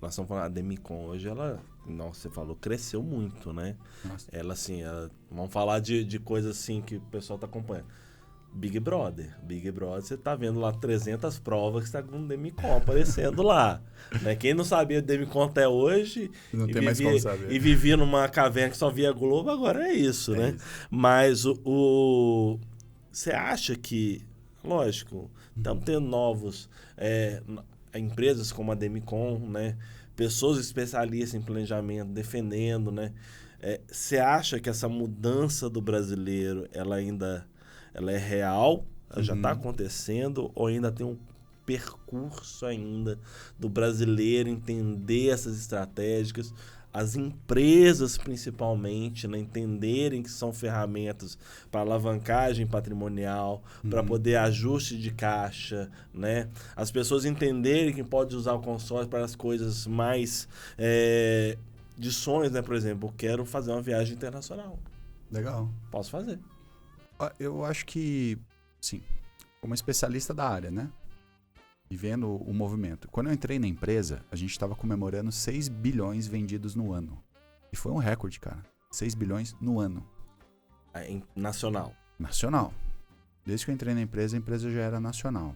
nós estamos falando, a Demicon hoje, ela, nossa, você falou, cresceu muito, né? Nossa. Ela, assim, vamos falar de coisas assim que o pessoal tá acompanhando. Big Brother, você tá vendo lá 300 provas que tá com o Demicon aparecendo lá. Né? Quem não sabia do Demicon até hoje não tem mais como saber. E vivia numa caverna que só via Globo, agora é isso, né? Isso. Mas você acha que, lógico, estamos tendo novos empresas como a Demicon, né? Pessoas especialistas em planejamento defendendo, né? Você acha que essa mudança do brasileiro, ela é real, ela já está acontecendo, ou ainda tem um percurso ainda do brasileiro entender essas estratégicas, as empresas principalmente, né, entenderem que são ferramentas para alavancagem patrimonial, para poder ajuste de caixa, né? As pessoas entenderem que pode usar o consórcio para as coisas mais de sonhos, né? Por exemplo, eu quero fazer uma viagem internacional. Legal. Posso fazer. Eu acho que, sim, como especialista da área, né? E vendo o movimento. Quando eu entrei na empresa, a gente estava comemorando 6 bilhões vendidos no ano. E foi um recorde, cara. 6 bilhões no ano. Nacional. Nacional. Desde que eu entrei na empresa, a empresa já era nacional.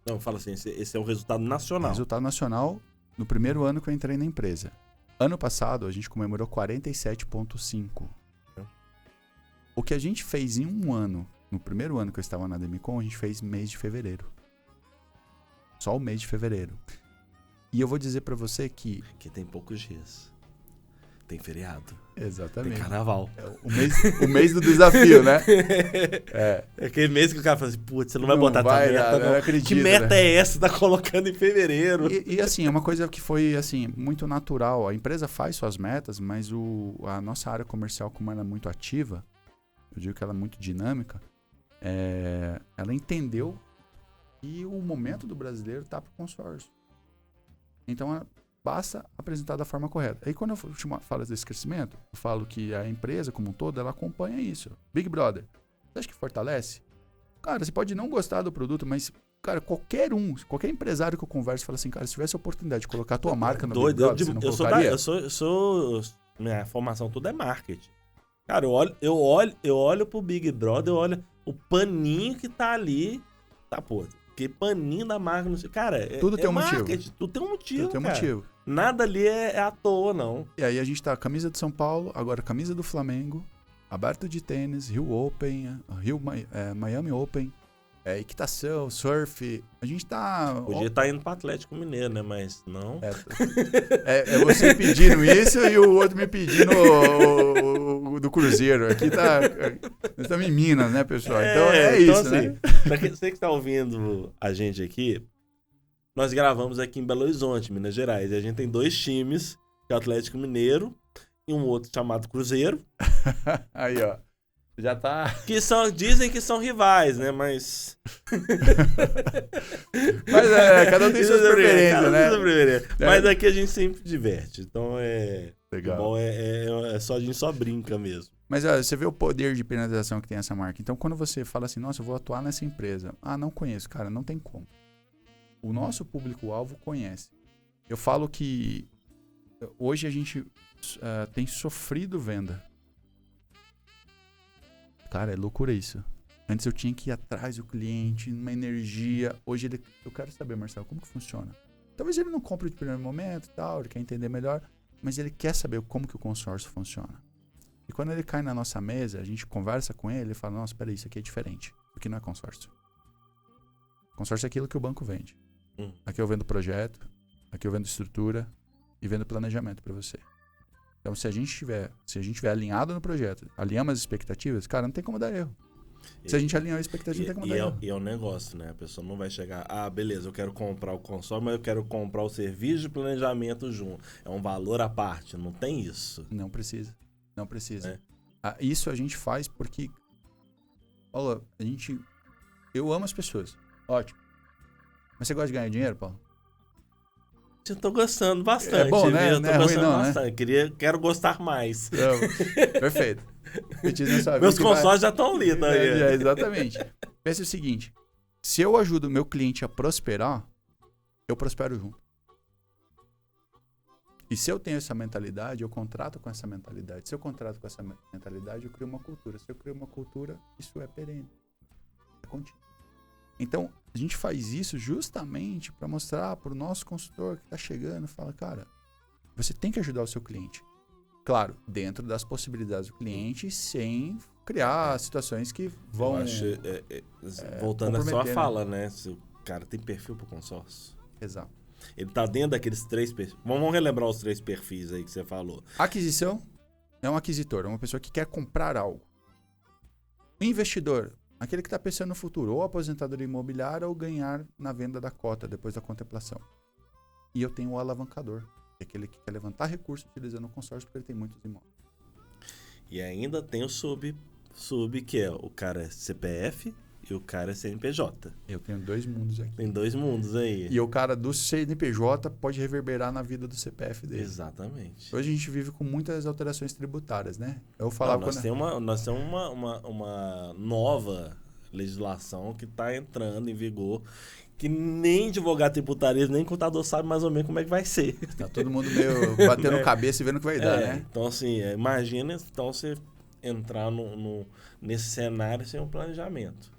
Não, fala assim, esse é o resultado nacional. Resultado nacional no primeiro ano que eu entrei na empresa. Ano passado, a gente comemorou 47,5. O que a gente fez em um ano, no primeiro ano que eu estava na Demicon, a gente fez mês de fevereiro. Só o mês de fevereiro. E eu vou dizer pra você que... Que tem poucos dias. Tem feriado. Exatamente. Tem carnaval. O mês do desafio, né? É aquele mês que o cara fala assim, putz, você não vai botar tua meta, não. Acredito, que meta né? é essa que tá colocando em fevereiro? E assim, é uma coisa que foi assim, muito natural. A empresa faz suas metas, mas a nossa área comercial, como ela é muito ativa, eu digo que ela é muito dinâmica, ela entendeu E o momento do brasileiro tá para o consórcio. Então, basta apresentar da forma correta. Aí, quando eu falo desse crescimento, eu falo que a empresa como um todo, ela acompanha isso. Big Brother, você acha que fortalece? Cara, você pode não gostar do produto, mas, cara, qualquer empresário que eu converso fala assim, cara, se tivesse a oportunidade de colocar a tua marca no Big Brother, você não colocaria? Minha formação toda é marketing. Cara, eu olho pro Big Brother, eu olho o paninho que tá ali, tá, pô, que paninho da marca, não sei, cara, tudo tem um marketing, motivo. tudo tem um motivo, Tudo tem um cara. motivo. Nada ali é à toa, não. E aí a gente tá camisa do São Paulo, agora camisa do Flamengo, aberto de tênis, Rio Open, Miami Open, equitação, surf. A gente tá... Podia estar indo pro Atlético Mineiro, né? Mas não. É você pedindo isso e o outro me pedindo o do Cruzeiro. Aqui tá... Nós estamos em Minas, né, pessoal? Então é então, isso, assim, né? Pra você que tá ouvindo a gente aqui, nós gravamos aqui em Belo Horizonte, Minas Gerais. E a gente tem 2 times, que é o Atlético Mineiro e um outro chamado Cruzeiro. Aí, ó. Já tá... Que dizem que são rivais, né? Mas... Mas cada um tem suas preferências, né? Mas aqui a gente sempre diverte. Então Legal. Futebol a gente só brinca mesmo. Mas você vê o poder de penalização que tem essa marca. Então, quando você fala assim, nossa, eu vou atuar nessa empresa. Ah, não conheço, cara, não tem como. O nosso público-alvo conhece. Eu falo que hoje a gente tem sofrido venda. Cara, é loucura isso. Antes eu tinha que ir atrás do cliente, uma energia. Hoje eu quero saber, Marcelo, como que funciona? Talvez ele não compre de primeiro momento e tal, ele quer entender melhor, mas ele quer saber como que o consórcio funciona. E quando ele cai na nossa mesa, a gente conversa com ele e fala, nossa, peraí, isso aqui é diferente. Aqui não é consórcio. Consórcio é aquilo que o banco vende. Aqui eu vendo projeto, aqui eu vendo estrutura e vendo planejamento para você. Então, se a gente tiver alinhado no projeto, alinhamos as expectativas, cara, não tem como dar erro. Se a gente alinhar a expectativa, não tem como dar erro. E é um negócio, né? A pessoa não vai chegar, beleza, eu quero comprar o consórcio, mas eu quero comprar o serviço de planejamento junto. É um valor à parte, não tem isso. Não precisa. Não precisa. Isso a gente faz porque, olha, eu amo as pessoas. Ótimo. Mas você gosta de ganhar dinheiro, Paulo? Eu tô gostando bastante. É bom, né? Eu tô gostando bastante. Né? Quero gostar mais. Perfeito. Meus consórcios já estão ali, tá aí. Exatamente. Pensa o seguinte, se eu ajudo o meu cliente a prosperar, eu prospero junto. E se eu tenho essa mentalidade, eu contrato com essa mentalidade. Se eu contrato com essa mentalidade, eu crio uma cultura. Se eu crio uma cultura, isso é perene. É contínuo. Então, a gente faz isso justamente para mostrar para o nosso consultor que está chegando, fala, cara, você tem que ajudar o seu cliente. Claro, dentro das possibilidades do cliente, sem criar situações que vão... Eu acho, voltando à sua fala, né? Se o cara tem perfil para o consórcio. Exato. Ele tá dentro daqueles 3 perfis. Vamos relembrar os 3 perfis aí que você falou. Aquisição é um aquisitor, é uma pessoa que quer comprar algo. O investidor, aquele que está pensando no futuro, ou aposentadoria imobiliária ou ganhar na venda da cota depois da contemplação. E eu tenho o alavancador, que é aquele que quer levantar recursos utilizando o consórcio porque ele tem muitos imóveis. E ainda tem o sub que é o cara é CPF e o cara é CNPJ. Eu tenho 2 mundos aqui. Tem 2 mundos aí. E o cara do CNPJ pode reverberar na vida do CPF dele. Exatamente. Hoje a gente vive com muitas alterações tributárias, né? Eu falava nós temos uma nova legislação que está entrando em vigor, que nem advogado tributarista, nem contador sabe mais ou menos como é que vai ser. Tá todo mundo meio batendo cabeça e vendo o que vai dar, né? Então, assim, imagina você entrar nesse cenário sem um planejamento.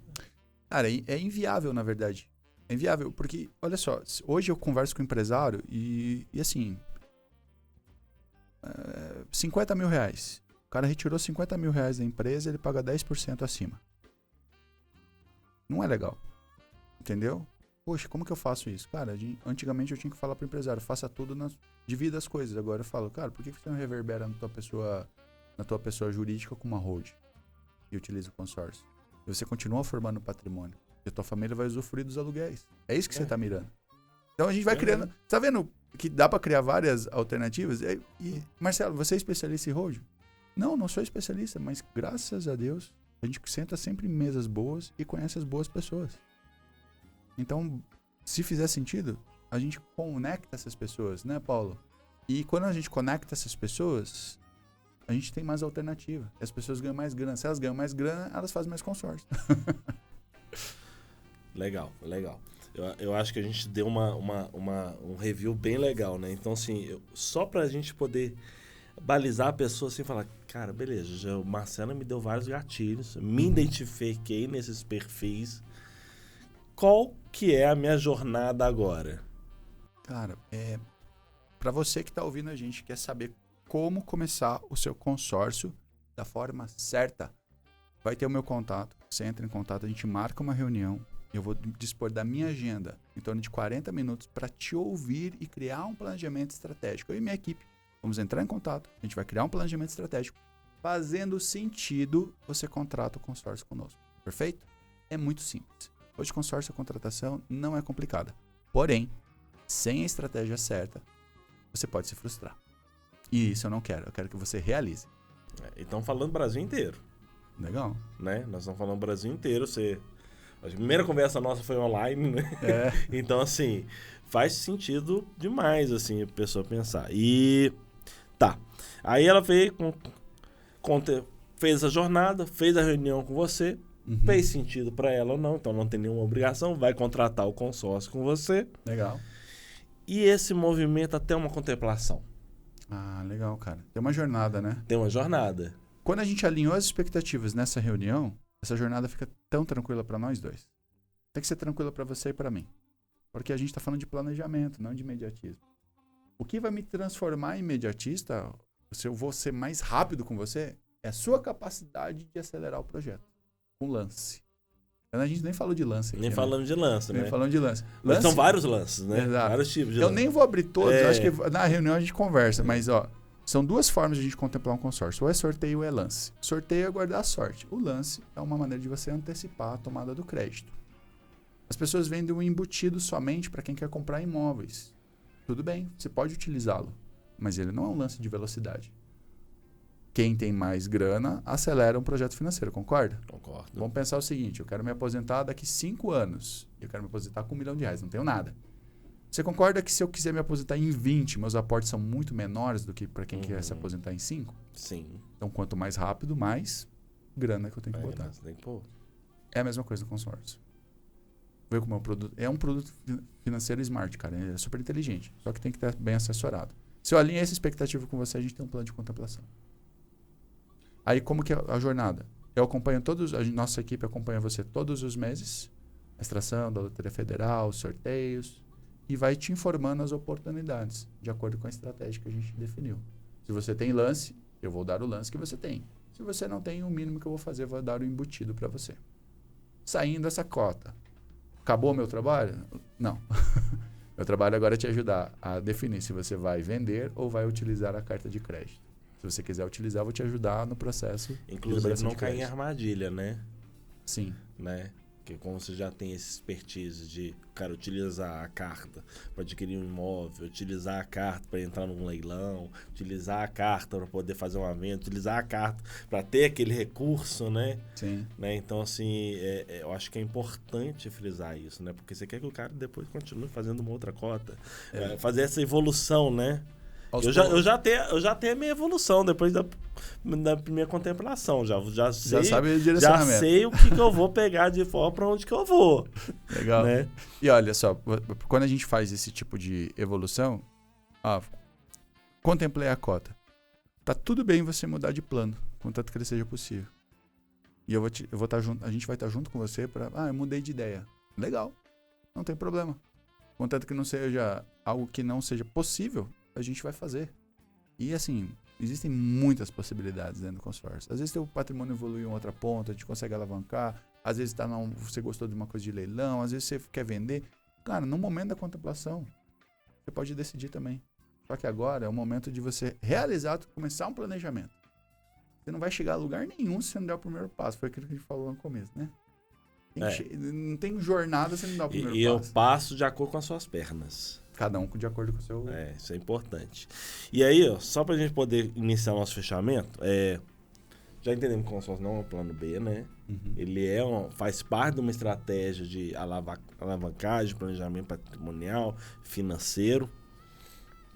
Cara, é inviável, na verdade. É inviável, porque, olha só, hoje eu converso com um empresário e assim, 50 mil reais. O cara retirou 50 mil reais da empresa, ele paga 10% acima. Não é legal. Entendeu? Poxa, como que eu faço isso? Cara, antigamente eu tinha que falar pro empresário, faça tudo, divida as coisas. Agora eu falo, cara, por que você não reverbera na tua pessoa jurídica com uma hold e utiliza o consórcio? E você continua formando patrimônio. E a tua família vai usufruir dos aluguéis. É isso que você tá mirando. Então a gente vai criando... Tá vendo que dá para criar várias alternativas? Marcelo, você é especialista em hold? Não sou especialista, mas graças a Deus a gente senta sempre em mesas boas e conhece as boas pessoas. Então, se fizer sentido, a gente conecta essas pessoas, né, Paulo? E quando a gente conecta essas pessoas, a gente tem mais alternativa. As pessoas ganham mais grana. Se elas ganham mais grana, elas fazem mais consórcio. Legal. Eu acho que a gente deu um review bem legal, né? Então, assim, só pra gente poder balizar a pessoa assim, falar, cara, beleza, o Marcelo me deu vários gatilhos, me identifiquei nesses perfis. Qual que é a minha jornada agora? Cara, para você que tá ouvindo a gente, quer saber como começar o seu consórcio da forma certa, vai ter o meu contato. Você entra em contato, a gente marca uma reunião. Eu vou dispor da minha agenda em torno de 40 minutos para te ouvir e criar um planejamento estratégico. Eu e minha equipe vamos entrar em contato, a gente vai criar um planejamento estratégico. Fazendo sentido, você contrata o consórcio conosco. Perfeito? É muito simples. Hoje, consórcio e contratação não é complicada. Porém, sem a estratégia certa, você pode se frustrar. E isso eu não quero. Eu quero que você realize. Então, falando Brasil inteiro. Legal. Né? Nós estamos falando Brasil inteiro. A primeira conversa nossa foi online, né? Então, assim, faz sentido demais, assim, a pessoa pensar. E tá. Aí ela veio, fez essa jornada, fez a reunião com você, fez sentido para ela ou não, então não tem nenhuma obrigação, vai contratar o consórcio com você. Legal. E esse movimento até uma contemplação. Ah, legal, cara. Tem uma jornada, né? Tem uma jornada. Quando a gente alinhou as expectativas nessa reunião, essa jornada fica tão tranquila para nós dois. Tem que ser tranquila para você e para mim. Porque a gente está falando de planejamento, não de imediatismo. O que vai me transformar em imediatista, se eu vou ser mais rápido com você, é a sua capacidade de acelerar o projeto. Com lance. A gente nem falou de lance aqui, nem falando de lance, né? Nem falando de lance. Mas são vários lances, né? Exato. Vários tipos de Eu lance. nem vou abrir todos, acho que na reunião a gente conversa, mas ó, são duas formas de a gente contemplar um consórcio. Ou é sorteio ou é lance. Sorteio é guardar a sorte. O lance é uma maneira de você antecipar a tomada do crédito. As pessoas vendem um embutido somente para quem quer comprar imóveis. Tudo bem, você pode utilizá-lo, mas ele não é um lance de velocidade. Quem tem mais grana acelera um projeto financeiro, concorda? Concordo. Vamos pensar o seguinte, eu quero me aposentar daqui 5 anos. Eu quero me aposentar com R$1 milhão, não tenho nada. Você concorda que se eu quiser me aposentar em 20, meus aportes são muito menores do que para quem quer se aposentar em 5? Sim. Então, quanto mais rápido, mais grana que eu tenho que botar. Tem que pôr. É a mesma coisa do consórcio. Vê como é um produto. É um produto financeiro smart, cara. É super inteligente. Só que tem que estar bem assessorado. Se eu alinho essa expectativa com você, a gente tem um plano de contemplação. Aí, como que é a jornada? Eu acompanho a nossa equipe acompanha você todos os meses. A extração da Loteria Federal, sorteios. E vai te informando as oportunidades, de acordo com a estratégia que a gente definiu. Se você tem lance, eu vou dar o lance que você tem. Se você não tem, o mínimo que eu vou fazer, eu vou dar o embutido para você. Saindo essa cota. Acabou o meu trabalho? Não. Meu trabalho agora é te ajudar a definir se você vai vender ou vai utilizar a carta de crédito. Se você quiser utilizar, eu vou te ajudar no processo. Inclusive, não cair em armadilha, né? Sim. Né? Porque como você já tem esse expertise de, cara, utilizar a carta para adquirir um imóvel, utilizar a carta para entrar num leilão, utilizar a carta para poder fazer uma venda, utilizar a carta para ter aquele recurso, né? Sim. Né? Então, assim, eu acho que é importante frisar isso, né? Porque você quer que o cara depois continue fazendo uma outra cota. Fazer essa evolução, né? Eu já tenho a minha evolução depois da minha contemplação. Já sabe o direcionamento. Já sei o que eu vou pegar de forma para onde que eu vou. Legal. Né? E olha só, quando a gente faz esse tipo de evolução, contemplei a cota. Tá tudo bem você mudar de plano, contanto que ele seja possível. E eu vou estar junto, a gente vai estar junto com você para, eu mudei de ideia. Legal. Não tem problema. Contanto que não seja algo que não seja possível, a gente vai fazer. E assim, existem muitas possibilidades dentro do consórcio. Às vezes teu patrimônio evolui em outra ponta, a gente consegue alavancar. Às vezes você gostou de uma coisa de leilão, às vezes você quer vender. Cara, no momento da contemplação, você pode decidir também. Só que agora é o momento de você realizar, começar um planejamento. Você não vai chegar a lugar nenhum se você não der o primeiro passo. Foi aquilo que a gente falou no começo, né? Não tem jornada se não der o primeiro passo. E eu passo de acordo com as suas pernas. Cada um de acordo com o seu... Isso é importante. E aí, só pra gente poder iniciar o nosso fechamento, já entendemos que o consórcio não é um plano B, né? Ele faz parte de uma estratégia de alavancagem, planejamento patrimonial, financeiro.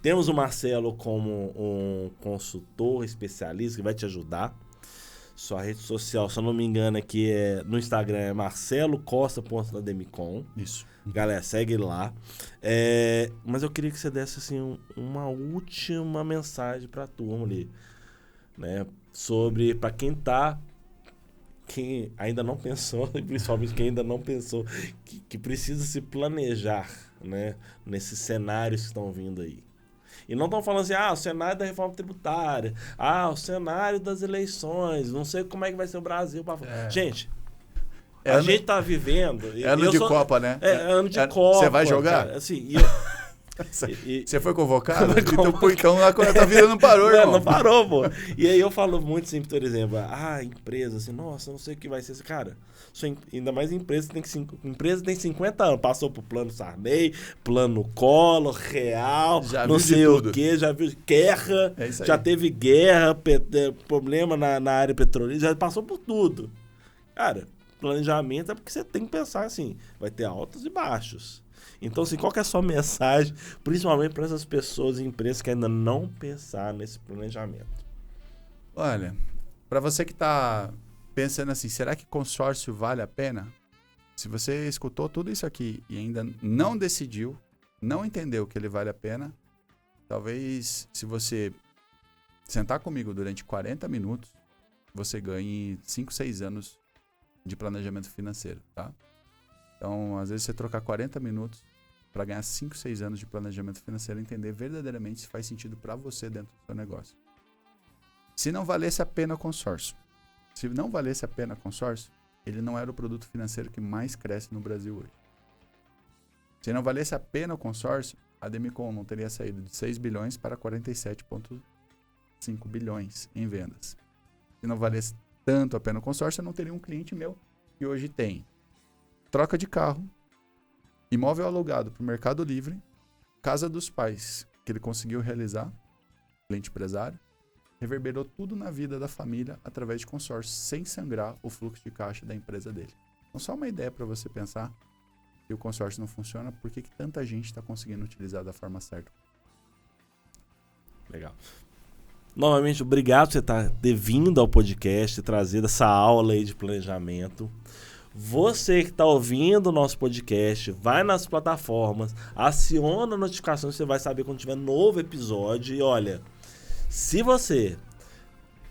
Temos o Marcelo como um consultor especialista que vai te ajudar. Sua rede social, se eu não me engano, aqui no Instagram é marcelocosta.ademicon. Isso. Galera, segue lá. Mas eu queria que você desse assim, uma última mensagem para a turma ali, né? Sobre, para quem ainda não pensou, e principalmente quem ainda não pensou, que precisa se planejar, né? Nesses cenários que estão vindo aí. E não estão falando assim, o cenário da reforma tributária, o cenário das eleições, não sei como é que vai ser o Brasil. Gente, a gente tá vivendo... Ano de Copa, né? Ano de Copa. Você vai jogar? Cara, assim, você foi convocado? Então a vida não parou, irmão. Não parou, pô. E aí eu falo muito sempre, por exemplo, empresa, assim, nossa, não sei o que vai ser. Cara, ainda mais empresa tem 50 anos, passou por plano Sarney, plano Collor, Real, não sei o que, já viu guerra, já teve guerra, problema na área petrolífera, já passou por tudo. Cara, planejamento é porque você tem que pensar assim, vai ter altos e baixos. Então, assim, qual que é a sua mensagem, principalmente para essas pessoas e empresas que ainda não pensaram nesse planejamento? Olha, para você que está pensando assim, será que consórcio vale a pena? Se você escutou tudo isso aqui e ainda não decidiu, não entendeu que ele vale a pena, talvez se você sentar comigo durante 40 minutos, você ganhe 5, 6 anos de planejamento financeiro, tá? Então, às vezes você trocar 40 minutos para ganhar 5, 6 anos de planejamento financeiro e entender verdadeiramente se faz sentido para você dentro do seu negócio. Se não valesse a pena o consórcio, ele não era o produto financeiro que mais cresce no Brasil hoje. Se não valesse a pena o consórcio, a Demicon não teria saído de 6 bilhões para 47,5 bilhões em vendas. Se não valesse tanto a pena o consórcio, eu não teria um cliente meu que hoje tem troca de carro, imóvel alugado para o Mercado Livre, casa dos pais, que ele conseguiu realizar, cliente empresário, reverberou tudo na vida da família através de consórcio, sem sangrar o fluxo de caixa da empresa dele. Então, só uma ideia para você pensar, se o consórcio não funciona, por que tanta gente está conseguindo utilizar da forma certa? Legal. Novamente, obrigado por você ter vindo ao podcast, trazer essa aula aí de planejamento. Você que está ouvindo o nosso podcast, vai nas plataformas, aciona a notificação, você vai saber quando tiver novo episódio. E olha, se você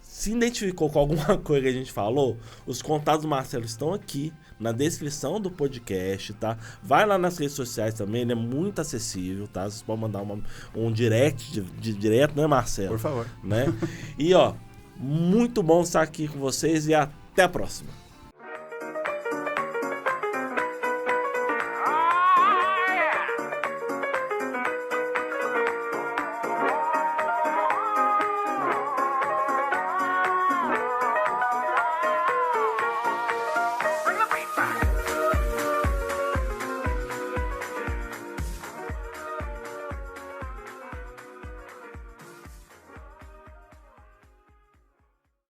se identificou com alguma coisa que a gente falou, os contatos do Marcelo estão aqui na descrição do podcast, tá? Vai lá nas redes sociais também, ele é muito acessível, tá? Vocês podem mandar um direct, direto, né, Marcelo? Por favor. Né? E, muito bom estar aqui com vocês e até a próxima.